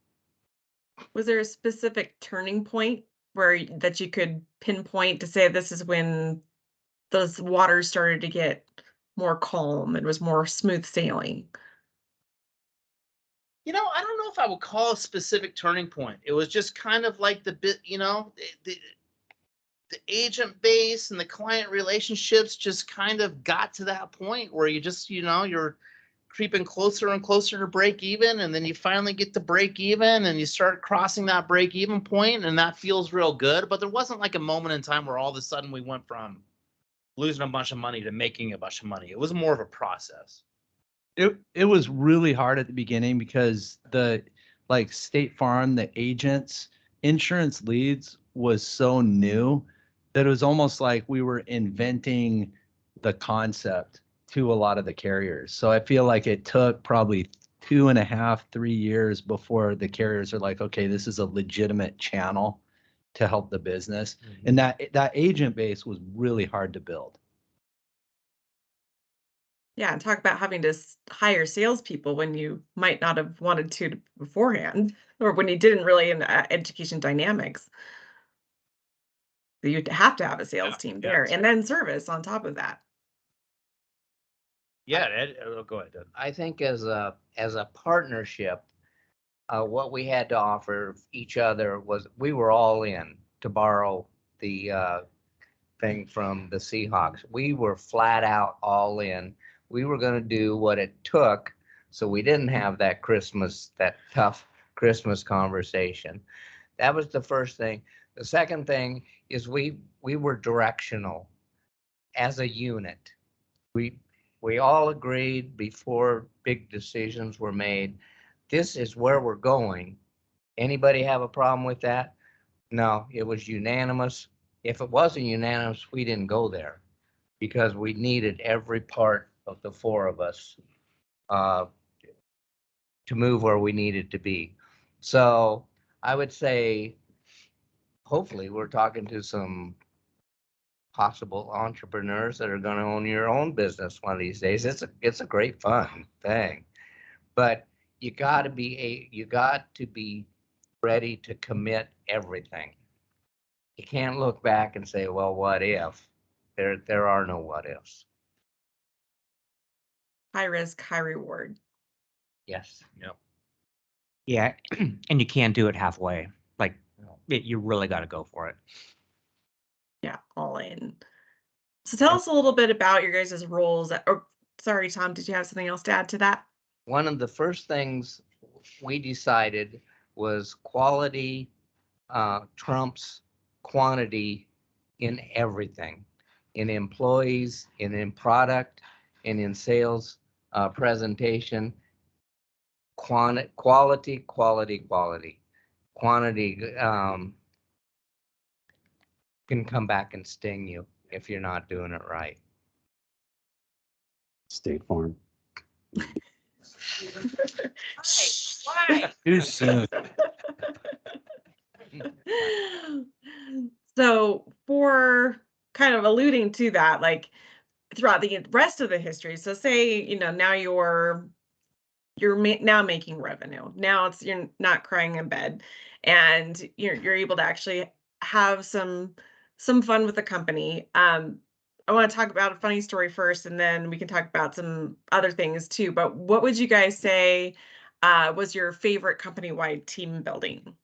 Was there a specific turning point that you could pinpoint to say this is when those waters started to get more calm, it was more smooth sailing? You know, I don't know if I would call a specific turning point. It was just kind of like the bit, you know, the agent base and the client relationships just kind of got to that point where you just, you know, you're creeping closer and closer to break even, and then you finally get to break even and you start crossing that break even point, and that feels real good. But there wasn't like a moment in time where all of a sudden we went from losing a bunch of money to making a bunch of money. It was more of a process. It was really hard at the beginning because the like State Farm, the agents, insurance leads was so new that it was almost like we were inventing the concept to a lot of the carriers. So I feel like it took probably 2.5, 3 years before the carriers are like, okay, this is a legitimate channel to help the business. Mm-hmm. And that agent base was really hard to build. Yeah, and talk about having to hire salespeople when you might not have wanted to beforehand, or when you didn't really in Education Dynamics. You have to have a sales team yeah. there, and then service on top of that. Yeah, Ed, go ahead. Ed. I think as a partnership, what we had to offer each other was we were all in, to borrow the thing from the Seahawks. We were flat out all in. We were going to do what it took, so we didn't have that tough Christmas conversation. That was the first thing. The second thing is we were directional as a unit. We all agreed before big decisions were made, this is where we're going. Anybody have a problem with that? No, it was unanimous. If it wasn't unanimous, we didn't go there because we needed every part of the four of us to move where we needed to be. So I would say, hopefully, we're talking to some possible entrepreneurs that are going to own your own business one of these days. It's a great fun thing, but you got to be ready to commit everything. You can't look back and say, well, what if? There are no what ifs. High risk, high reward. Yes. Yep. Yeah, and you can't do it halfway. Like, you really got to go for it. Yeah, all in. So tell us a little bit about your guys' roles. Or sorry, Tom, did you have something else to add to that? One of the first things we decided was quality trumps quantity in everything, in employees, in product, and in sales presentation. Quality. Quantity can come back and sting you if you're not doing it right. State Farm. Why? Too soon. So for kind of alluding to that, like throughout the rest of the history, so say, now you're now making revenue. Now you're not crying in bed, and you're able to actually have some fun with the company. I want to talk about a funny story first, and then we can talk about some other things too. But what would you guys say was your favorite company-wide team building?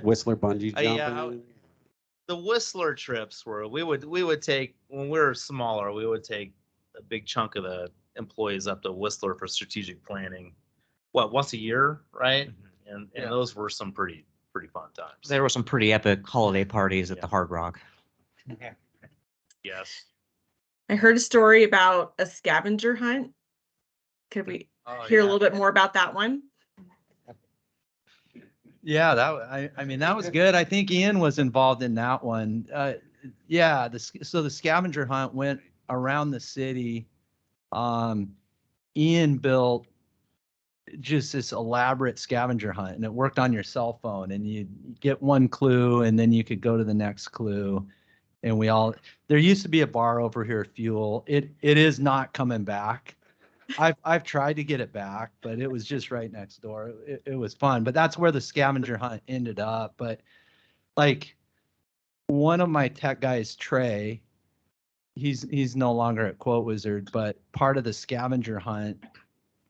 Whistler bungee jumping. Yeah, the Whistler trips were we would take when we were smaller. We would take a big chunk of the employees up to Whistler for strategic planning. Once a year, right? And Yeah. those were some pretty fun times. There were some pretty epic holiday parties at the Yeah. Hard Rock. Yes. I heard a story about a scavenger hunt. Could we hear a little bit more about that one? Yeah, I mean, that was good. I think Ian was involved in that one. Yeah, so the scavenger hunt went around the city. Ian built just this elaborate scavenger hunt, and it worked on your cell phone, and you get one clue and then you could go to the next clue. And there used to be a bar over here, Fuel. It is not coming back. I've tried to get it back, but it was just right next door. It was fun, but that's where the scavenger hunt ended up. But like one of my tech guys, Trey, he's no longer at Quote Wizard, but part of the scavenger hunt,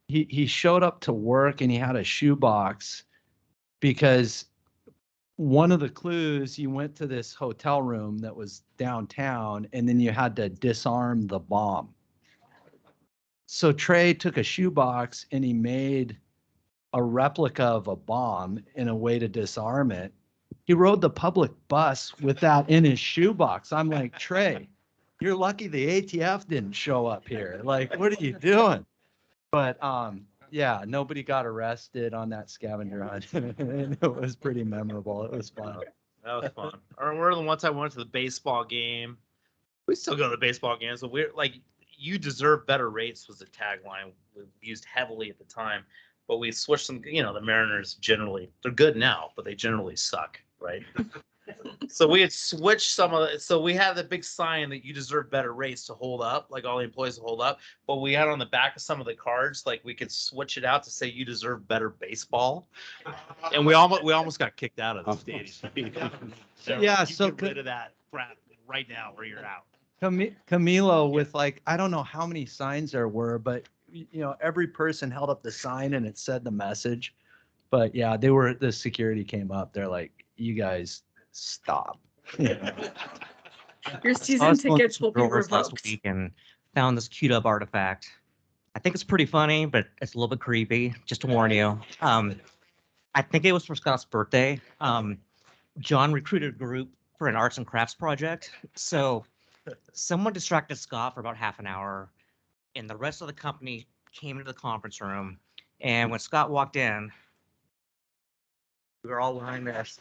he showed up to work and he had a shoebox because one of the clues, you went to this hotel room that was downtown and then you had to disarm the bomb. So Trey took a shoebox and he made a replica of a bomb in a way to disarm it. He rode the public bus with that in his shoebox. I'm like, Trey, you're lucky the ATF didn't show up here. Like, what are you doing? But yeah, nobody got arrested on that scavenger hunt. And it was pretty memorable. It was fun. That was fun. I remember the one time I went to the baseball game. We still go to the baseball games, but we're like, you deserve better rates was the tagline we used heavily at the time. But we switched them, the Mariners generally, they're good now, but they generally suck, right? So we had switched some of the, so we had the big sign that you deserve better rates to hold up, like all the employees to hold up. But we had on the back of some of the cards, like we could switch it out to say you deserve better baseball. And we almost got kicked out of the stadium. Yeah, You so get rid of that crap right now or you're out. Camilo with like, I don't know how many signs there were, but every person held up the sign and it said the message. But yeah, the security came up. They're like, you guys stop. Your I season was going through tickets some will be drawers last revoked. week and found this queued up artifact. I think it's pretty funny, but it's a little bit creepy. Just to warn you. I think it was for Scott's birthday. John recruited a group for an arts and crafts project. So someone distracted Scott for about half an hour, and the rest of the company came into the conference room. And when Scott walked in, we were all wearing this.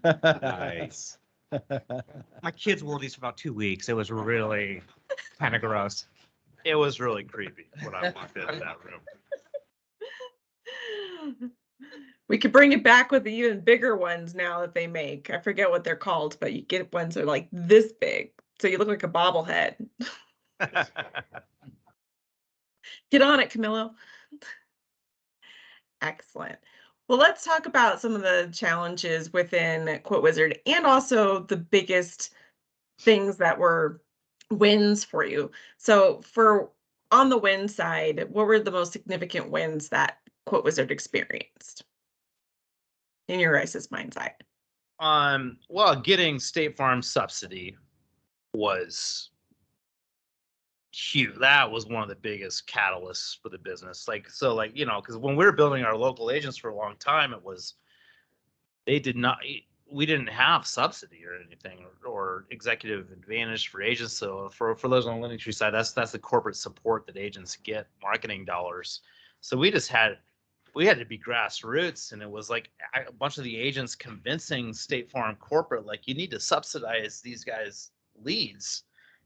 Nice. My kids wore these for about 2 weeks. It was really kind of gross. It was really creepy when I walked into that room. We could bring it back with the even bigger ones now that they make. I forget what they're called, but you get ones that are like this big. So you look like a bobblehead. Get on it, Camilo. Excellent. Well, let's talk about some of the challenges within Quote Wizard and also the biggest things that were wins for you. So for on the win side, what were the most significant wins that Quote Wizard experienced in your guys' mind's eye? Well, getting State Farm subsidy was huge. That was one of the biggest catalysts for the business. Because when we were building our local agents for a long time, we didn't have subsidy or anything or executive advantage for agents. So for those on the Linktree side, that's the corporate support that agents get, marketing dollars. So we had to be grassroots, and it was like a bunch of the agents convincing State Farm corporate, like, you need to subsidize these guys' leads,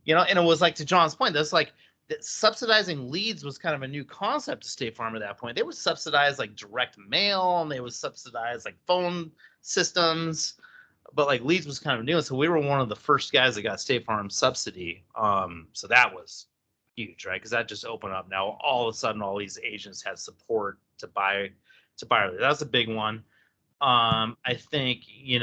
and it was like, to John's point, that's like that subsidizing leads was kind of a new concept to State Farm at that point. They would subsidize like direct mail, and they would subsidize like phone systems, but like leads was kind of new. So we were one of the first guys that got State Farm subsidy. So that was huge, right? Because that just opened up. Now all of a sudden, all these agents had support to buy. That's a big one. I think it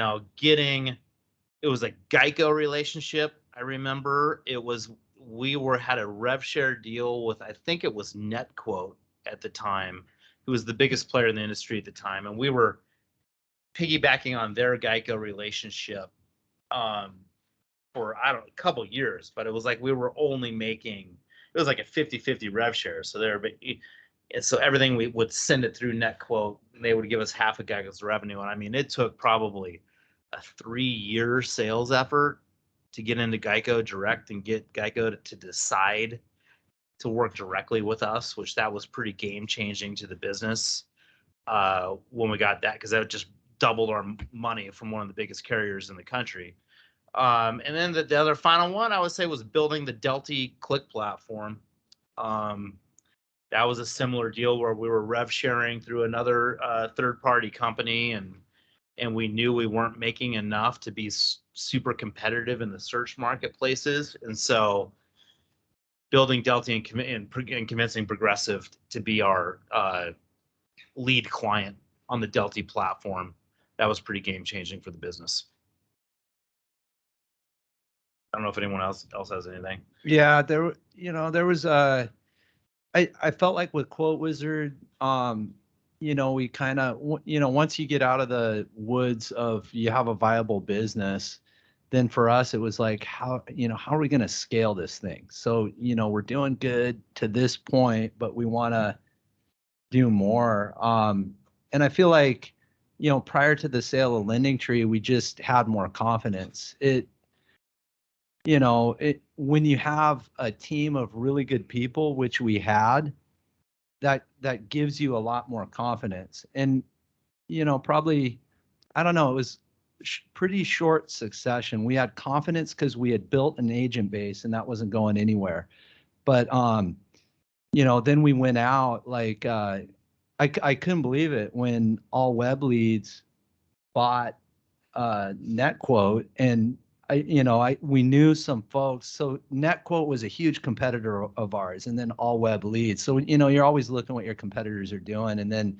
was a Geico relationship. I remember had a rev share deal with, I think it was NetQuote at the time, who was the biggest player in the industry at the time, and we were piggybacking on their Geico relationship for a couple years, but it was like we were only making, it was like a 50-50 rev share. So everything we would send it through NetQuote, and they would give us half of Geico's revenue. And I mean, it took probably a 3-year sales effort to get into Geico direct and get Geico to decide to work directly with us, which that was pretty game changing to the business when we got that, because that just doubled our money from one of the biggest carriers in the country. And then the other final one I would say was building the Delty Click platform. That was a similar deal where we were rev sharing through another third-party company, and we knew we weren't making enough to be super competitive in the search marketplaces. And so building Delty and convincing Progressive to be our lead client on the Delty platform, that was pretty game-changing for the business. I don't know if anyone else has anything. Yeah, there was I felt like with Quote Wizard, we kind of, once you get out of the woods of you have a viable business, then for us it was like, how are we going to scale this thing? So, we're doing good to this point, but we want to do more. And I feel like, prior to the sale of Linktree, we just had more confidence. When you have a team of really good people, which we had, that gives you a lot more confidence. And, probably, I don't know, it was pretty short succession. We had confidence because we had built an agent base and that wasn't going anywhere. But, then we went out, like, I couldn't believe it when All Web Leads bought NetQuote, and we knew some folks. So NetQuote was a huge competitor of ours, and then All Web leads. So you're always looking what your competitors are doing, and then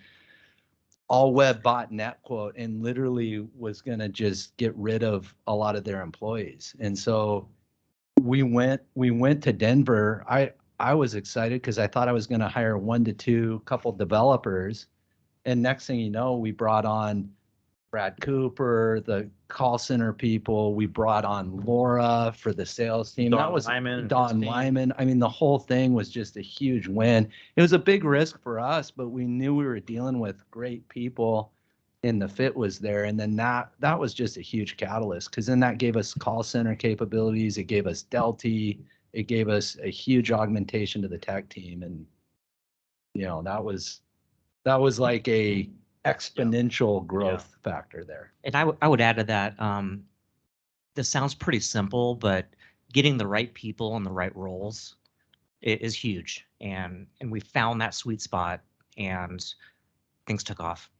All Web bought NetQuote and literally was going to just get rid of a lot of their employees. And so we went to Denver. I was excited because I thought I was going to hire 1 to 2 couple developers. And next thing you know, we brought on Brad Cooper, the call center people. We brought on Laura for the sales team. Don That was Lyman, Don his team. Lyman. I mean, the whole thing was just a huge win. It was a big risk for us, but we knew we were dealing with great people and the fit was there. And then that was just a huge catalyst, because then that gave us call center capabilities. It gave us Delty. It gave us a huge augmentation to the tech team. And, that was like a exponential growth factor there. And I would add to that, this sounds pretty simple, but getting the right people in the right roles is huge. And we found that sweet spot and things took off.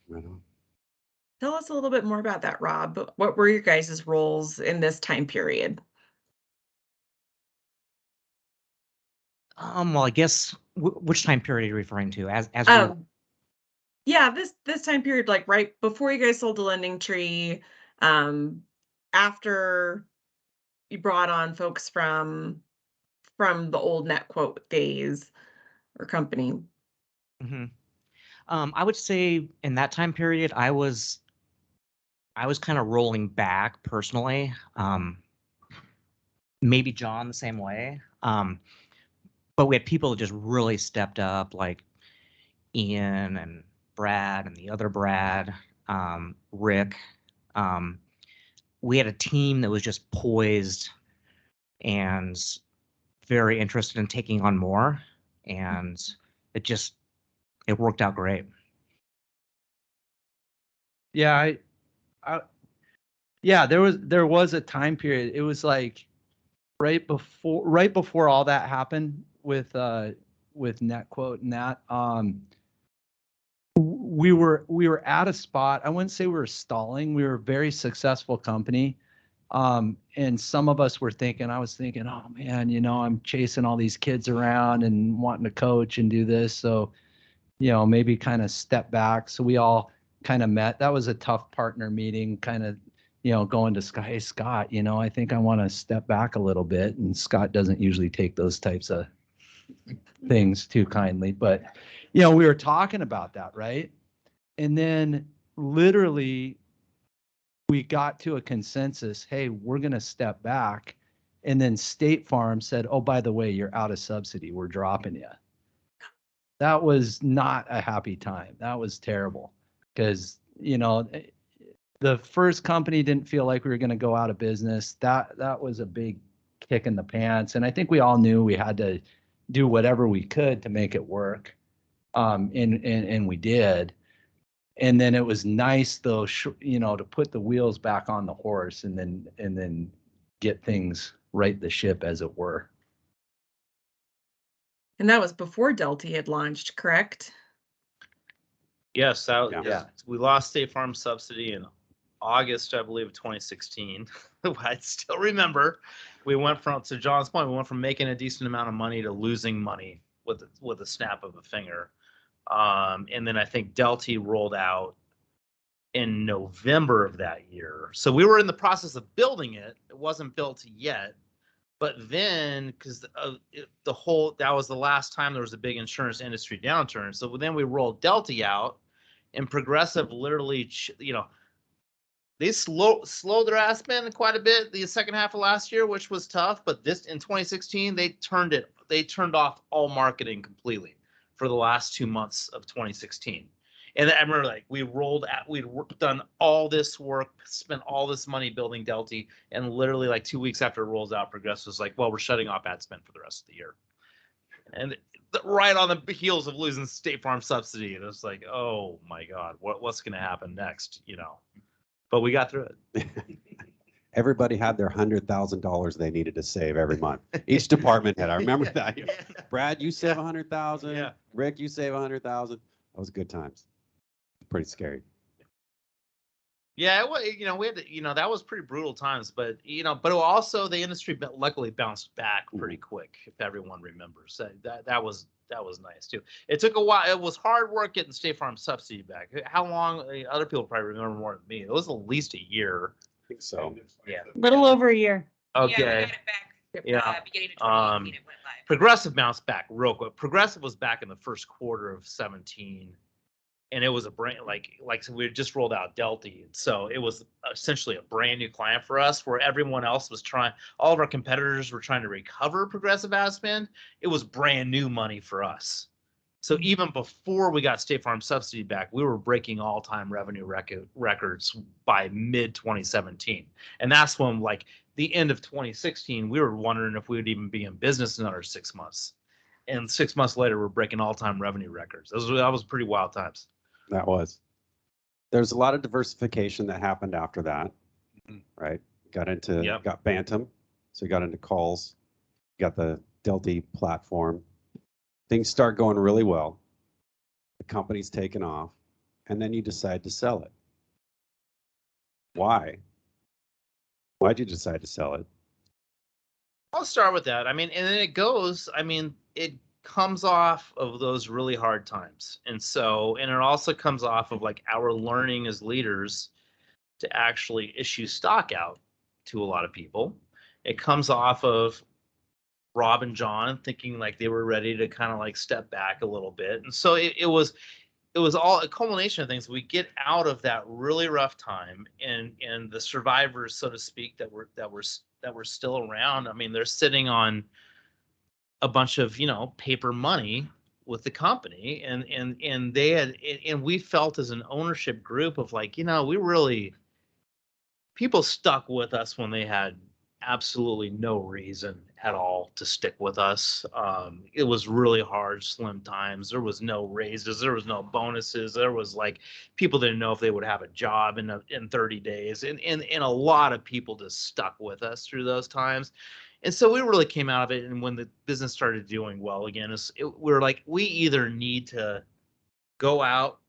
Right on. Tell us a little bit more about that, Rob. What were your guys' roles in this time period? Well, I guess which time period are you referring to? As we were- Yeah, this time period, like right before you guys sold to Lending Tree, after you brought on folks from the old NetQuote days or company. Mhm. I would say in that time period, I was kind of rolling back personally. Maybe John the same way. But we had people that just really stepped up, like Ian and Brad and the other Brad, Rick. We had a team that was just poised and very interested in taking on more, and it worked out great. Yeah, yeah, there was a time period. It was like right before all that happened with NetQuote and that. We were at a spot. I wouldn't say we were stalling. We were a very successful company. And some of us were thinking, I was thinking, oh man, I'm chasing all these kids around and wanting to coach and do this. So, maybe kind of step back. So we all kind of met. That was a tough partner meeting, kind of, going to Scott, hey, Scott, I think I want to step back a little bit. And Scott doesn't usually take those types of things too kindly, but, we were talking about that, right? And then literally we got to a consensus, hey, we're going to step back. And then State Farm said, oh, by the way, you're out of subsidy. We're dropping you. That was not a happy time. That was terrible because, the first company didn't feel like we were going to go out of business. That was a big kick in the pants. And I think we all knew we had to do whatever we could to make it work. And we did. And then it was nice though, to put the wheels back on the horse and then get things right the ship, as it were. And that was before Delty had launched, correct? Yes, Yeah. we lost State Farm subsidy in August, I believe, of 2016. I still remember we went from, to John's point, we went from making a decent amount of money to losing money with a snap of a finger. And then I think Delty rolled out in November of that year. So we were in the process of building it. It wasn't built yet. But then, because that was the last time there was a big insurance industry downturn. So then we rolled Delty out, and Progressive literally, they slowed their ad spend quite a bit the second half of last year, which was tough. But this in 2016, they turned off all marketing completely for the last 2 months of 2016. And I remember, we'd done all this work, spent all this money building Delty, and literally 2 weeks after it rolls out, Progressive was like, well, we're shutting off ad spend for the rest of the year. And right on the heels of losing State Farm subsidy. And it was like, oh my God, what's going to happen next? But we got through it. Everybody had their $100,000 they needed to save every month. Each department had. I remember that. Brad, you save 100,000. Yeah. Rick, you save 100,000. That was good times. Pretty scary. Yeah, it was, we had to, that was pretty brutal times, but also the industry luckily bounced back pretty quick. If everyone remembers, that was nice too. It took a while. It was hard work getting State Farm subsidy back. How long? Other people probably remember more than me. It was at least a year. I think so. Yeah. Little over a year. Okay. Yeah, we got it back. Yeah. Beginning of 2018, it went live. Progressive bounced back real quick. Progressive was back in the first quarter of 17. And it was a brand like so we had just rolled out Delta, so it was essentially a brand new client for us. Where everyone else was all of our competitors were trying to recover progressive ad spend. It was brand new money for us. So even before we got State Farm subsidy back, we were breaking all-time revenue records by mid 2017, and that's when the end of 2016, we were wondering if we would even be in business in another 6 months. And 6 months later, we're breaking all-time revenue records. That was pretty wild times. That was. There's a lot of diversification that happened after that, right? Got Bantam, so you got into calls, got the Delta platform. Things start going really well. The company's taken off, and then you decide to sell it. Why? Why'd you decide to sell it? I'll start with that. And then it comes off of those really hard times. And it also comes off of our learning as leaders to actually issue stock out to a lot of people. It comes off of Rob and John thinking they were ready to kind of step back a little bit. And so it was all a culmination of things. We get out of that really rough time, and the survivors, so to speak, that were still around. They're sitting on a bunch of paper money with the company, and they had, and we felt as an ownership group of we really, people stuck with us when they had absolutely no reason at all to stick with us. It was really hard, slim times. There was no raises, there was no bonuses, there was people didn't know if they would have a job in 30 days, and a lot of people just stuck with us through those times. And so we really came out of it, and when the business started doing well again, we were we either need to go out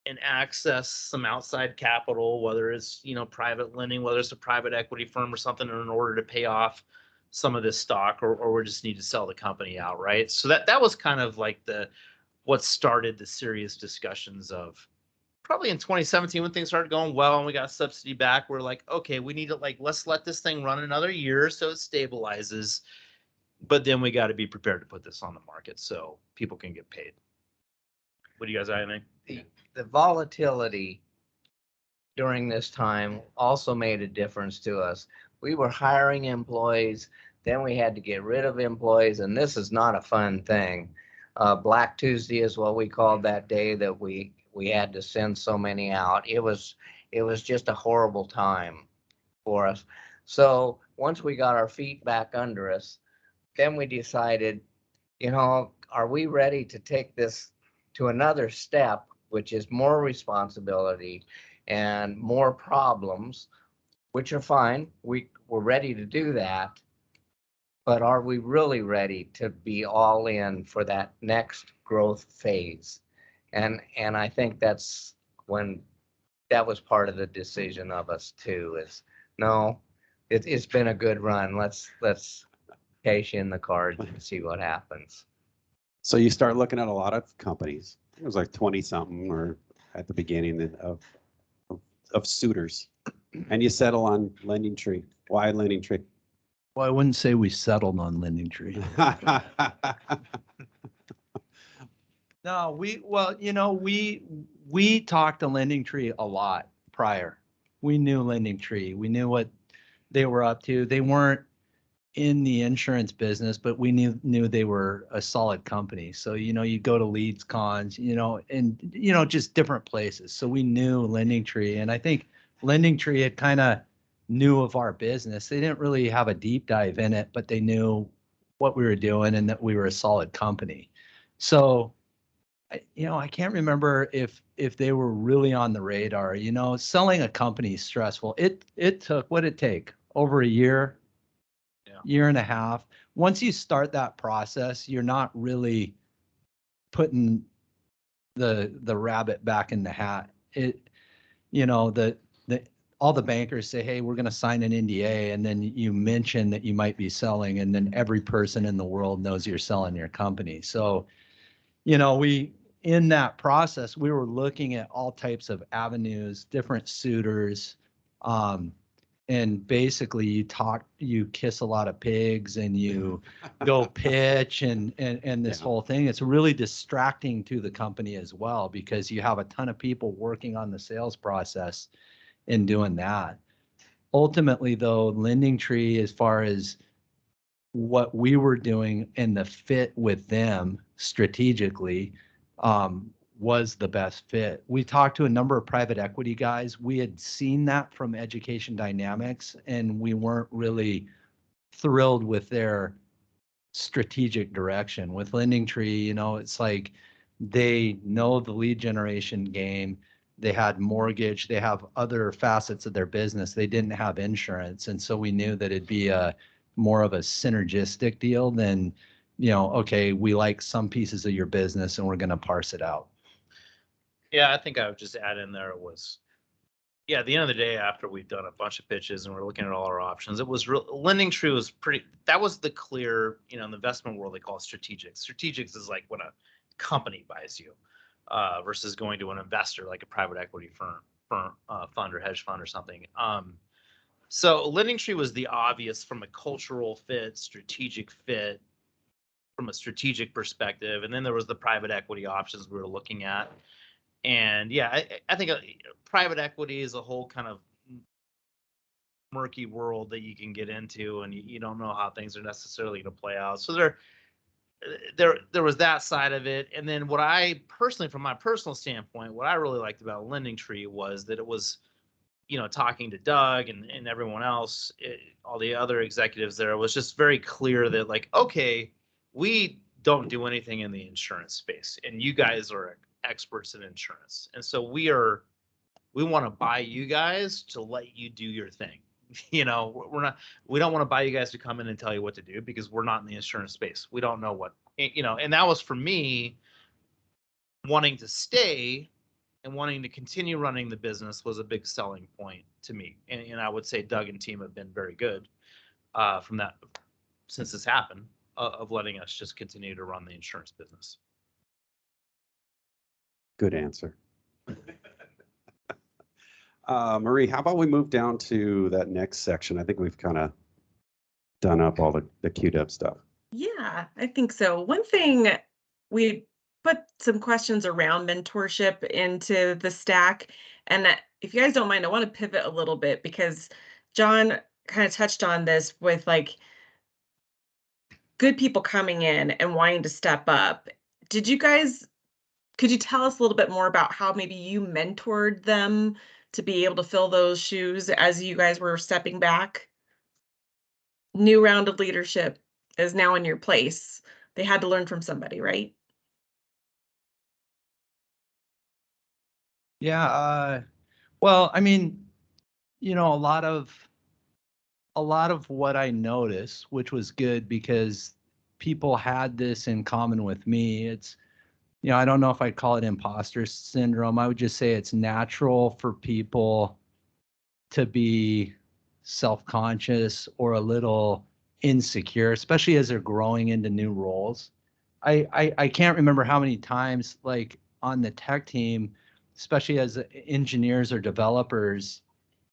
and access some outside capital, whether it's private lending, whether it's a private equity firm or something, in order to pay off some of this stock, or we just need to sell the company outright. So that was kind of what started the serious discussions of probably in 2017 when things started going well and we got subsidy back. We're okay, we need to let's let this thing run another year so it stabilizes, but then we got to be prepared to put this on the market so people can get paid. What do you guys think? The volatility during this time also made a difference to us. We were hiring employees, then we had to get rid of employees, and this is not a fun thing. Black Tuesday is what we called that day that we had to send so many out. It was just a horrible time for us. So once we got our feet back under us, then we decided, are we ready to take this to another step, which is more responsibility and more problems, which are fine. We're ready to do that. But are we really ready to be all in for that next growth phase? And I think that's when that was part of the decision of us too, is no, it's been a good run. Let's cash in the cards and see what happens. So you start looking at a lot of companies. It was 20 something or at the beginning of suitors, and you settle on Lending Tree. Why Lending Tree? Well, I wouldn't say we settled on Lending Tree. No, we talked to Lending Tree a lot prior. We knew Lending Tree. We knew what they were up to. They weren't in the insurance business, but we knew they were a solid company. So, you go to leads cons, and, just different places. So we knew Lending Tree. And I think Lending Tree had kind of knew of our business. They didn't really have a deep dive in it, but they knew what we were doing and that we were a solid company. So, I can't remember if they were really on the radar. Selling a company is stressful. It took, what did it take? Over a year, year and a half. Once you start that process, you're not really putting the rabbit back in the hat. The all the bankers say, hey, we're going to sign an NDA. And then you mention that you might be selling, and then every person in the world knows you're selling your company. So, in that process, we were looking at all types of avenues, different suitors. And basically you kiss a lot of pigs and you go pitch and this whole thing. It's really distracting to the company as well, because you have a ton of people working on the sales process and doing that. Ultimately though, Lending Tree, as far as what we were doing and the fit with them strategically, was the best fit. We talked to a number of private equity guys. We had seen that from Education Dynamics, and we weren't really thrilled with their strategic direction. With Lending Tree, it's like they know the lead generation game. They had mortgage. They have other facets of their business. They didn't have insurance. And so we knew that it'd be more of a synergistic deal than, okay, we like some pieces of your business and we're going to parse it out. Yeah, I think I would just add in there at the end of the day, after we've done a bunch of pitches and we're looking at all our options, it was Lending Tree was that was the clear, in the investment world, they call it strategics. Strategics is like when a company buys you, versus going to an investor like a private equity fund or hedge fund or something. So Lending Tree was the obvious from a cultural fit, strategic fit, from a strategic perspective. And then there was the private equity options we were looking at. And yeah, I think private equity is a whole kind of murky world that you can get into, and you don't know how things are necessarily going to play out. So there was that side of it. And then what I personally, from my personal standpoint, what I really liked about Lending Tree was that it was, talking to Doug and everyone else, all the other executives there, was just very clear that like, okay, we don't do anything in the insurance space, and you guys are experts in insurance. And so we want to buy you guys to let you do your thing. We don't want to buy you guys to come in and tell you what to do, because we're not in the insurance space. We don't know what, and that was for me, wanting to stay and wanting to continue running the business was a big selling point to me. And I would say Doug and team have been very good from that, since this happened, of letting us just continue to run the insurance business. Good answer. Marie, how about we move down to that next section? I think we've kind of done up all the queued up stuff. Yeah, I think so. One thing, we put some questions around mentorship into the stack. And if you guys don't mind, I want to pivot a little bit, because John kind of touched on this with like good people coming in and wanting to step up. Could you tell us a little bit more about how maybe you mentored them to be able to fill those shoes as you guys were stepping back? New round of leadership is now in your place. They had to learn from somebody, right? Yeah. Well, I mean, a lot of what I noticed, which was good, because people had this in common with me. It's, I don't know if I'd call it imposter syndrome. I would just say it's natural for people to be self-conscious or a little insecure, especially as they're growing into new roles. I can't remember how many times, like on the tech team, especially as engineers or developers,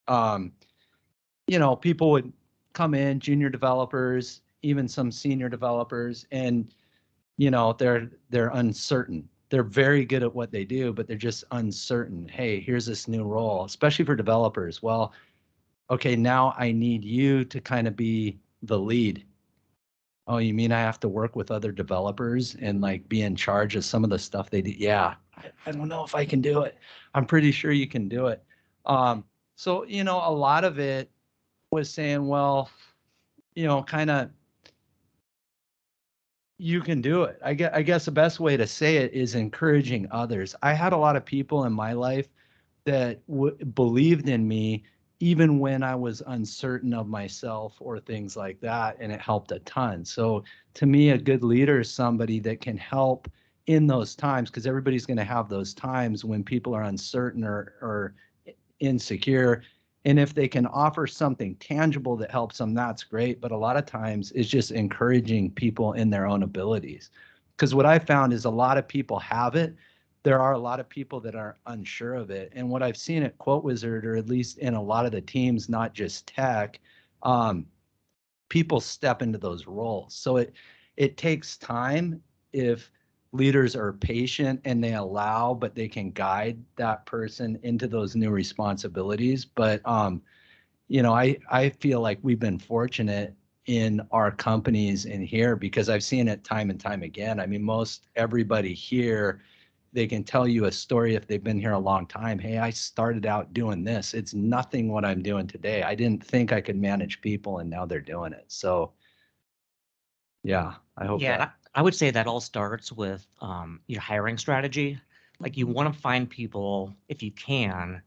people would come in, junior developers, even some senior developers, and they're uncertain. They're very good at what they do, but they're just uncertain. Hey, here's this new role, especially for developers. Well, okay, now I need you to kind of be the lead. Oh, you mean I have to work with other developers and like be in charge of some of the stuff they do? Yeah, I don't know if I can do it. I'm pretty sure you can do it. So, a lot of it was saying, well, kind of, you can do it. I guess the best way to say it is encouraging others. I had a lot of people in my life that believed in me even when I was uncertain of myself or things like that, and it helped a ton. So to me, a good leader is somebody that can help in those times, because everybody's going to have those times when people are uncertain or insecure. And if they can offer something tangible that helps them, that's great. But a lot of times it's just encouraging people in their own abilities. Because what I found is a lot of people have it. There are a lot of people that are unsure of it. And what I've seen at Quote Wizard, or at least in a lot of the teams, not just tech, people step into those roles. So it takes time if leaders are patient and they allow, but they can guide that person into those new responsibilities. But I feel like we've been fortunate in our companies in here because I've seen it time and time again. I mean, most everybody here, they can tell you a story if they've been here a long time. Hey, I started out doing this. It's nothing what I'm doing today. I didn't think I could manage people, and now they're doing it. So, yeah, I hope Yeah, that. I would say that all starts with your hiring strategy. Like you want to find people, if you can,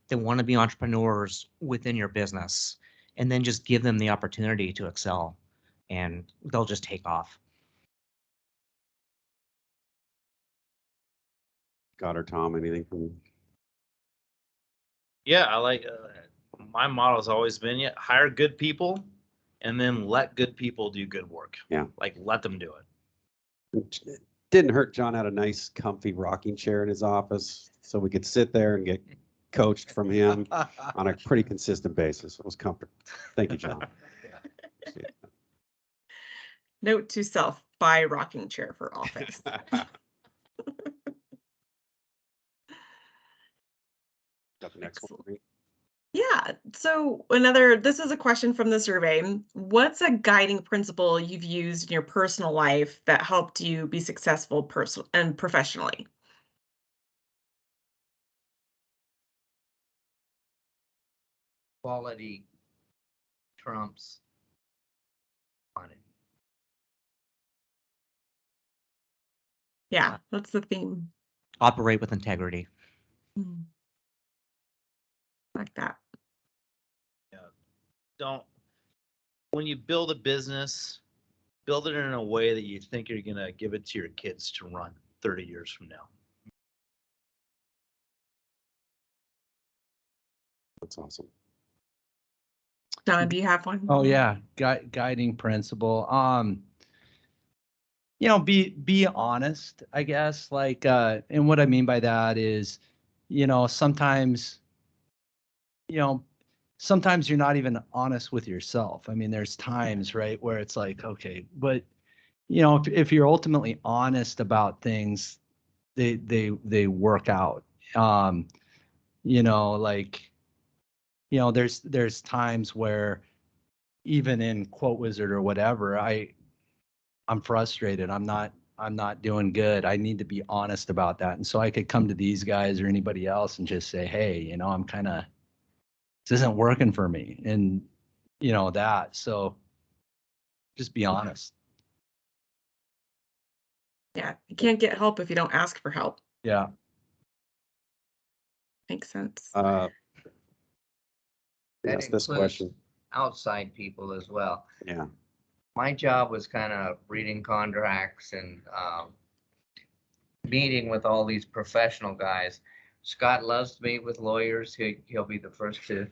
that want to be entrepreneurs within your business, and then just give them the opportunity to excel, and they'll just take off. Scott or Tom, anything from you? Yeah, I like my motto has always been, yeah, hire good people and then let good people do good work. Yeah. Like let them do it. It didn't hurt. John had a nice, comfy rocking chair in his office, so we could sit there and get coached from him on a pretty consistent basis. It was comfortable. Thank you, John. Note to self, buy rocking chair for office. Got the next one. Excellent. Yeah. So this is a question from the survey. What's a guiding principle you've used in your personal life that helped you be successful personally and professionally? Quality trumps quantity. Yeah, that's the theme. Operate with integrity. Like that. Don't, when you build a business, build it in a way that you think you're going to give it to your kids to run 30 years from now. That's awesome. John, do you have one? Oh yeah, guiding principle. Be honest, I guess. Like, and what I mean by that is, sometimes, sometimes you're not even honest with yourself. I mean, there's times, right, where it's like, okay, but if you're ultimately honest about things, they work out. There's times where even in Quote Wizard or whatever, I'm frustrated. I'm not doing good. I need to be honest about that. And so I could come to these guys or anybody else and just say, hey, I'm this isn't working for me. And that. So just be honest. Yeah, you can't get help if you don't ask for help. Yeah. Makes sense. That Yes, this includes question. outside people as well. Yeah. My job was kind of reading contracts and meeting with all these professional guys. Scott loves to meet with lawyers. He'll be the first to.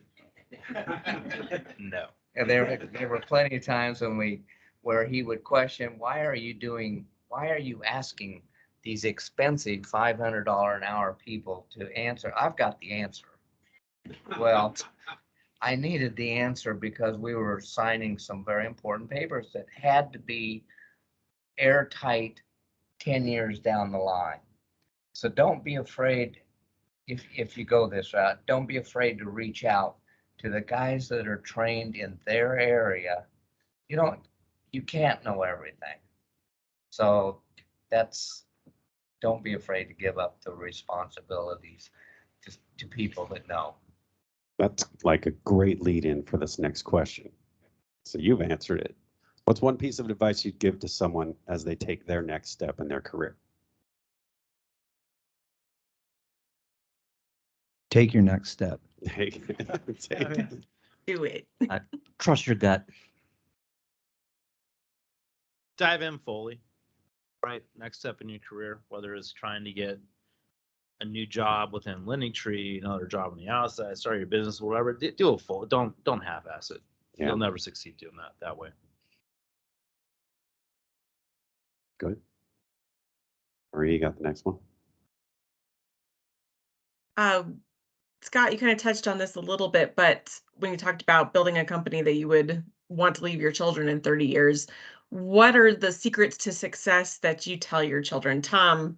No. And there were plenty of times where he would question, why are you asking these expensive $500 an hour people to answer? I've got the answer. Well, I needed the answer because we were signing some very important papers that had to be airtight 10 years down the line. So don't be afraid if you go this route, don't be afraid to reach out to the guys that are trained in their area. You can't know everything. So don't be afraid to give up the responsibilities to people that know. That's like a great lead in for this next question. So you've answered it. What's one piece of advice you'd give to someone as they take their next step in their career? Take your next step. Do it. Trust your gut. Dive in fully, right? Next step in your career, whether it's trying to get a new job within LendingTree, another job on the outside, start your business, whatever. Do it full. Don't half-ass it. Yeah. You'll never succeed doing that way. Good. Marie, you got the next one? Scott, you kind of touched on this a little bit, but when you talked about building a company that you would want to leave your children in 30 years, what are the secrets to success that you tell your children? Tom,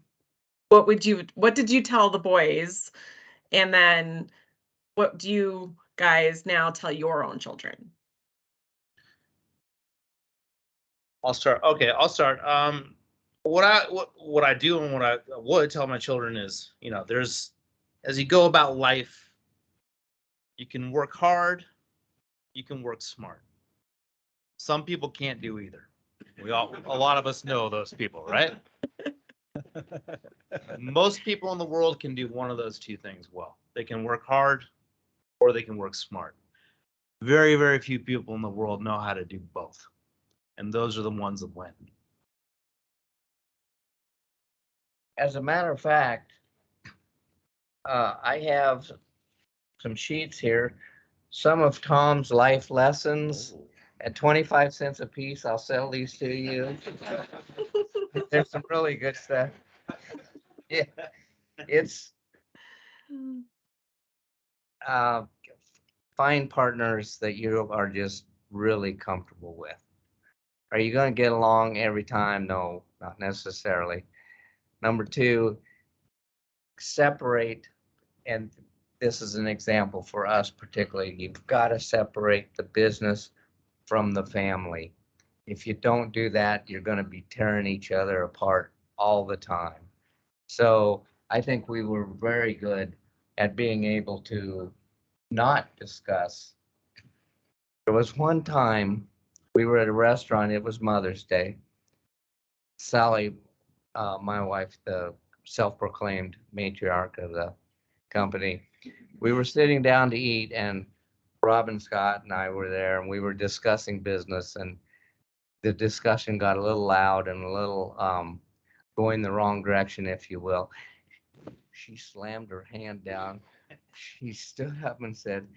what did you tell the boys? And then what do you guys now tell your own children? I'll start. Okay, I'll start. What I do and what I would tell my children is, there's, as you go about life, you can work hard, you can work smart. Some people can't do either. A lot of us know those people, right? Most people in the world can do one of those two things well. They can work hard or they can work smart. Very, very few people in the world know how to do both. And those are the ones that win. As a matter of fact, I have some sheets here. Some of Tom's life lessons at 25 cents a piece. I'll sell these to you. There's some really good stuff. Yeah, it's find partners that you are just really comfortable with. Are you going to get along every time? No, not necessarily. Number two, separate, and this is an example for us particularly, you've got to separate the business from the family. If you don't do that, you're going to be tearing each other apart all the time. So I think we were very good at being able to not discuss. There was one time we were at a restaurant, it was Mother's Day. Sally, my wife, the self-proclaimed matriarch of the company, we were sitting down to eat, and Robin Scott and I were there, and we were discussing business, and the discussion got a little loud and a little going the wrong direction, if you will. She slammed her hand down. She stood up and said,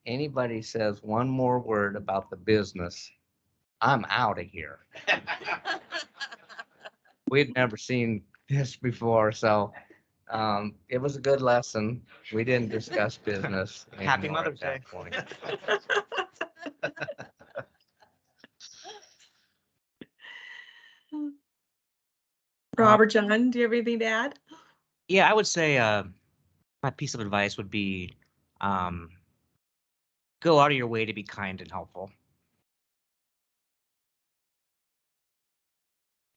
anybody says one more word about the business, I'm out of here. We'd never seen this before, so it was a good lesson. We didn't discuss business. Happy anymore Mother's at Day. that point. Robert, John, do you have anything to add? Yeah, I would say my piece of advice would be go out of your way to be kind and helpful.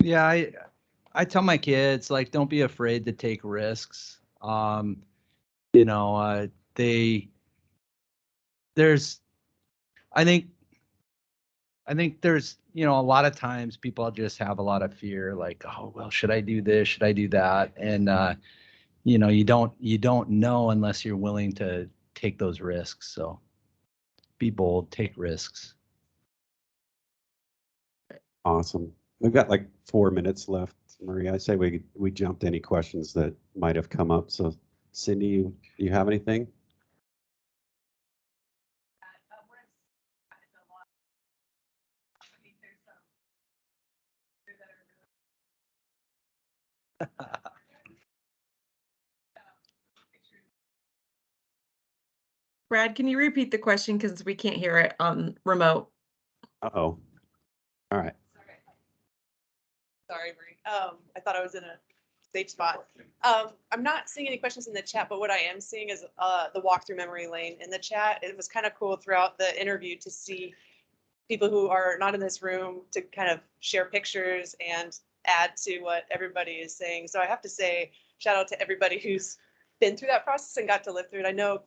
Yeah, I tell my kids, like, don't be afraid to take risks. There's, I think there's, a lot of times people just have a lot of fear, like, oh, well, should I do this? Should I do that? And, you don't know unless you're willing to take those risks. So be bold, take risks. Awesome. We've got like 4 minutes left, Marie. I say we jump to any questions that might have come up. So Cindy, you have anything? Brad, can you repeat the question because we can't hear it on remote? Uh-oh. All right. Sorry, Marie. I thought I was in a safe spot. I'm not seeing any questions in the chat, but what I am seeing is the walk through memory lane in the chat. It was kind of cool throughout the interview to see people who are not in this room to kind of share pictures and add to what everybody is saying. So I have to say, shout out to everybody who's been through that process and got to live through it. I know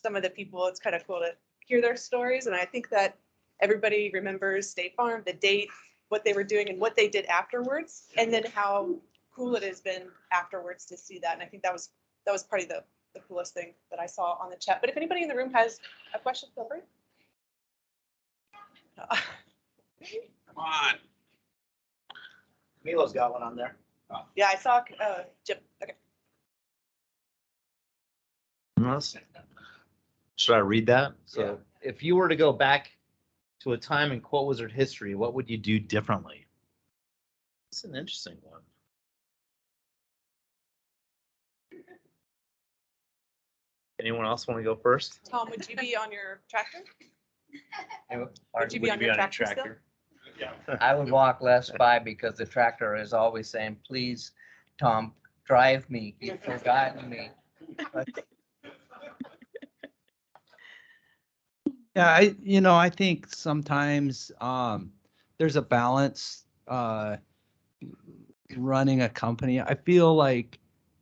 some of the people, it's kind of cool to hear their stories. And I think that everybody remembers State Farm, the date, what they were doing and what they did afterwards, and then how cool it has been afterwards to see that. And I think that was probably the coolest thing that I saw on the chat. But if anybody in the room has a question, feel free. Come on. Milo's got one on there. Yeah, I saw Jim. Okay. Should I read that? So if you were to go back to a time in Quote Wizard history, what would you do differently? It's an interesting one. Anyone else want to go first? Tom, would you be on your tractor? Would Would you be on your tractor still? Yeah. I would walk less by because the tractor is always saying, please, Tom, drive me. You've forgotten me. Yeah, I think sometimes there's a balance running a company. I feel like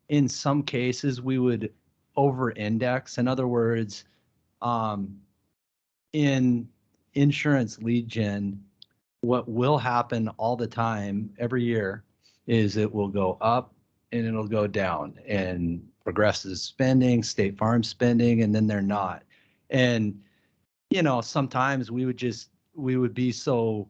in some cases we would over-index. In other words, in insurance lead gen, what will happen all the time every year is it will go up and it'll go down, and Progressive spending, State Farm spending, and then they're not. And sometimes we would be so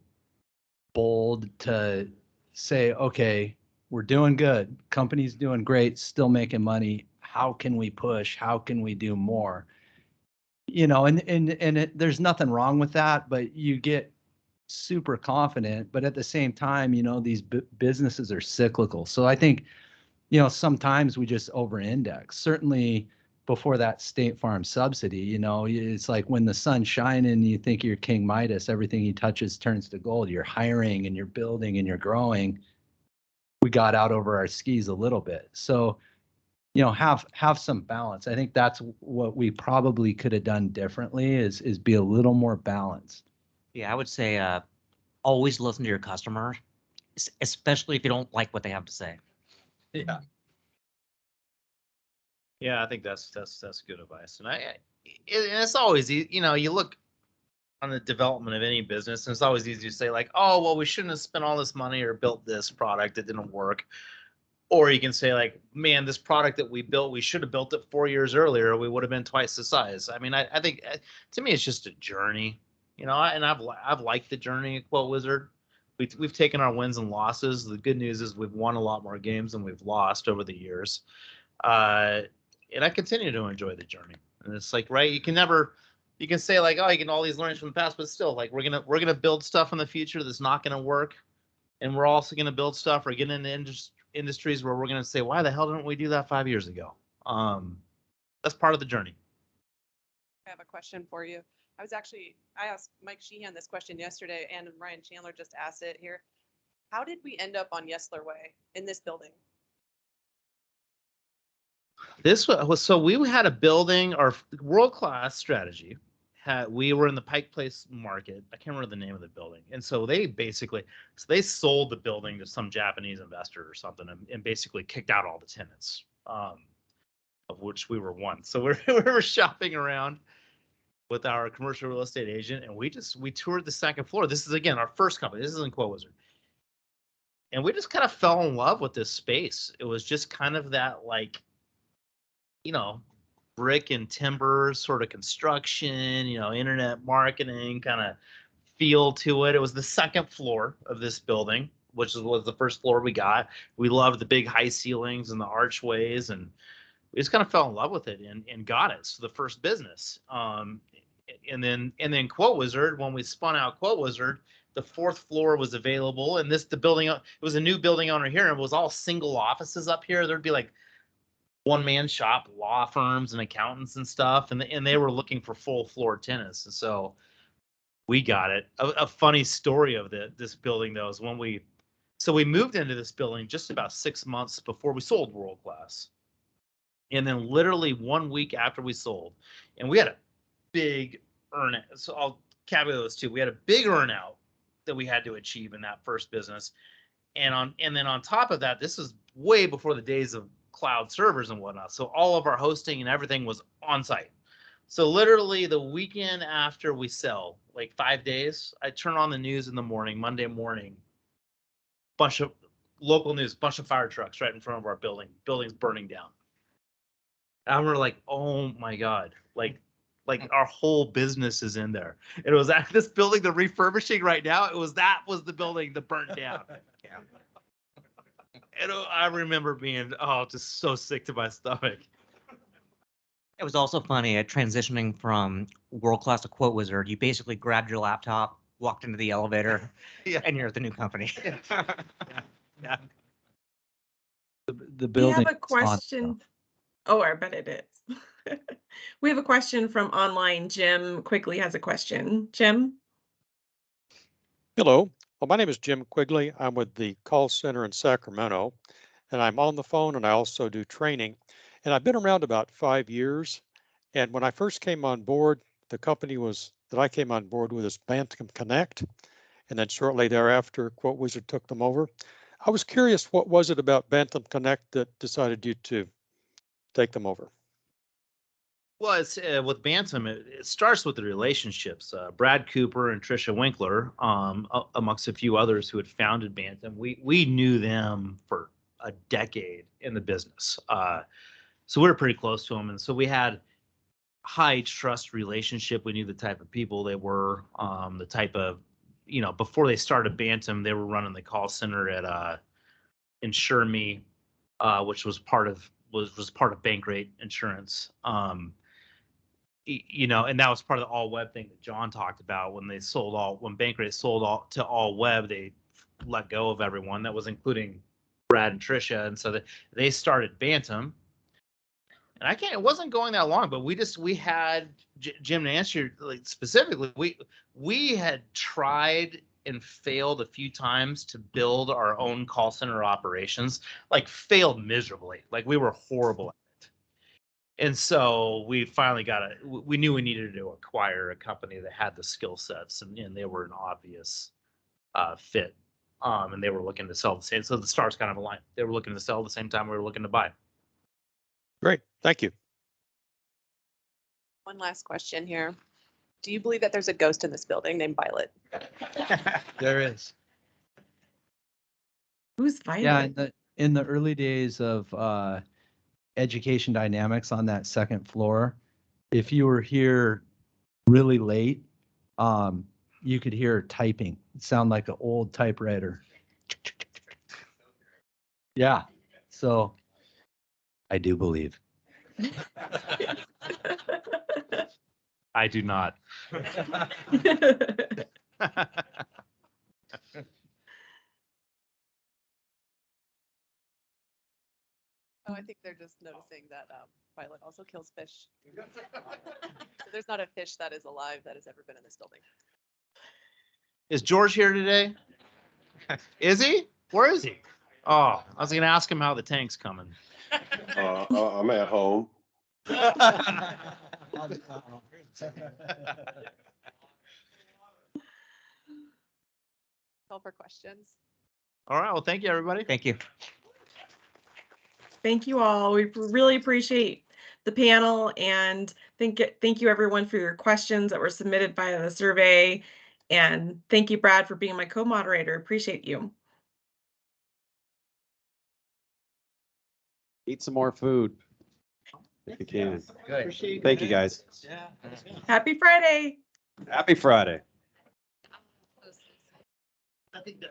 bold to say, okay, we're doing good. Company's doing great, still making money. How can we push? How can we do more? There's nothing wrong with that, but you get super confident. But at the same time, these businesses are cyclical. So I think, sometimes we just over-index. Certainly before that State Farm subsidy, it's like when the sun's shining, you think you're King Midas, everything he touches turns to gold. You're hiring and you're building and you're growing. We got out over our skis a little bit. So, have some balance. I think that's what we probably could have done differently is be a little more balanced. Yeah, I would say always listen to your customer, especially if you don't like what they have to say. Yeah. Yeah, I think that's good advice. And and it's always, you look on the development of any business, and it's always easy to say like, oh, well, we shouldn't have spent all this money or built this product that didn't work. Or you can say like, man, this product that we built, we should have built it 4 years earlier. We would have been twice the size. I mean, I think to me, it's just a journey, and I've liked the journey at Quote Wizard. We've taken our wins and losses. The good news is we've won a lot more games than we've lost over the years. And I continue to enjoy the journey. And it's like, right, you can say like, oh, you get all these learnings from the past, but still like, we're going to build stuff in the future that's not going to work. And we're also going to build stuff or get into industries where we're going to say, why the hell didn't we do that 5 years ago? That's part of the journey. I have a question for you. I asked Mike Sheehan this question yesterday, and Ryan Chandler just asked it here. How did we end up on Yesler Way in this building? This was so we had a building, our world-class strategy. We were in the Pike Place market. I can't remember the name of the building. And so they sold the building to some Japanese investor or something and basically kicked out all the tenants, of which we were one. So we were shopping around with our commercial real estate agent, and we toured the second floor. This is, again, our first company. This isn't Quote Wizard. And we just kind of fell in love with this space. It was just kind of that like, brick and timber sort of construction, internet marketing kind of feel to it. It was the second floor of this building, which was the first floor we got. We loved the big high ceilings and the archways, and we just kind of fell in love with it and got it. So the first business. And then Quote Wizard, when we spun out Quote Wizard, the fourth floor was available. And it was a new building owner here, and it was all single offices up here. There'd be like one-man shop law firms and accountants and stuff, and they were looking for full floor tenants, and so we got it. A funny story of this building though is when we moved into this building just about 6 months before we sold World Class, and then literally 1 week after we sold, and we had a big earn. So I'll caveat those two. We had a big earnout that we had to achieve in that first business, and then on top of that, this is way before the days of cloud servers and whatnot. So all of our hosting and everything was on site. So literally the weekend after we sell, like 5 days, I turn on the news in the morning, Monday morning, bunch of local news, bunch of fire trucks right in front of our building's burning down. And we're like, oh my God, like our whole business is in there. It was at this building they're refurbishing right now. That was the building that burnt down. Yeah. And I remember being, just so sick to my stomach. It was also funny at transitioning from world class to quote wizard. You basically grabbed your laptop, walked into the elevator, Yeah. and you're at the new company. Yeah. The We building. have a question. Oh, I bet it is. We have a question from online. Jim quickly has a question. Jim? Hello. Well, my name is Jim Quigley. I'm with the call center in Sacramento, and I'm on the phone and I also do training. And I've been around about 5 years. And when I first came on board, the company that I came on board with is Bantam Connect. And then shortly thereafter, Quote Wizard took them over. I was curious, what was it about Bantam Connect that decided you to take them over? Well, it's with Bantam. It starts with the relationships. Brad Cooper and Trisha Winkler, amongst a few others who had founded Bantam. We knew them for a decade in the business, so we were pretty close to them, and so we had high trust relationship. We knew the type of people they were, the type of, before they started Bantam, they were running the call center at Insure Me, which was part of Bankrate Insurance. And that was part of the all web thing that John talked about when Bankrate sold all to all web, they let go of everyone. That was including Brad and Trisha. And so they started Bantam. And it wasn't going that long, but we had Jim, to answer specifically, we had tried and failed a few times to build our own call center operations, failed miserably. We were horrible at it. And so we finally we knew we needed to acquire a company that had the skill sets, and they were an obvious fit. And they were looking to sell the same. So the stars kind of aligned. They were looking to sell at the same time we were looking to buy. Great, thank you. One last question here. Do you believe that there's a ghost in this building named Violet? There is. Who's Violet? Yeah, in the early days of Education Dynamics on that second floor, if you were here really late, you could hear typing. It sounded like an old typewriter. Yeah, so I do believe. I do not. Oh, I think they're just noticing that Violet also kills fish. So there's not a fish that is alive that has ever been in this building. Is George here today? Is he? Where is he? Oh, I was going to ask him how the tank's coming. I'm at home. Call for questions. All right. Well, thank you, everybody. Thank you. Thank you all. We really appreciate the panel, and thank you everyone for your questions that were submitted via the survey. And thank you, Brad, for being my co-moderator. Appreciate you. Eat some more food if you can. Good. Thank you, guys. Yeah. Happy Friday. Happy Friday. I think that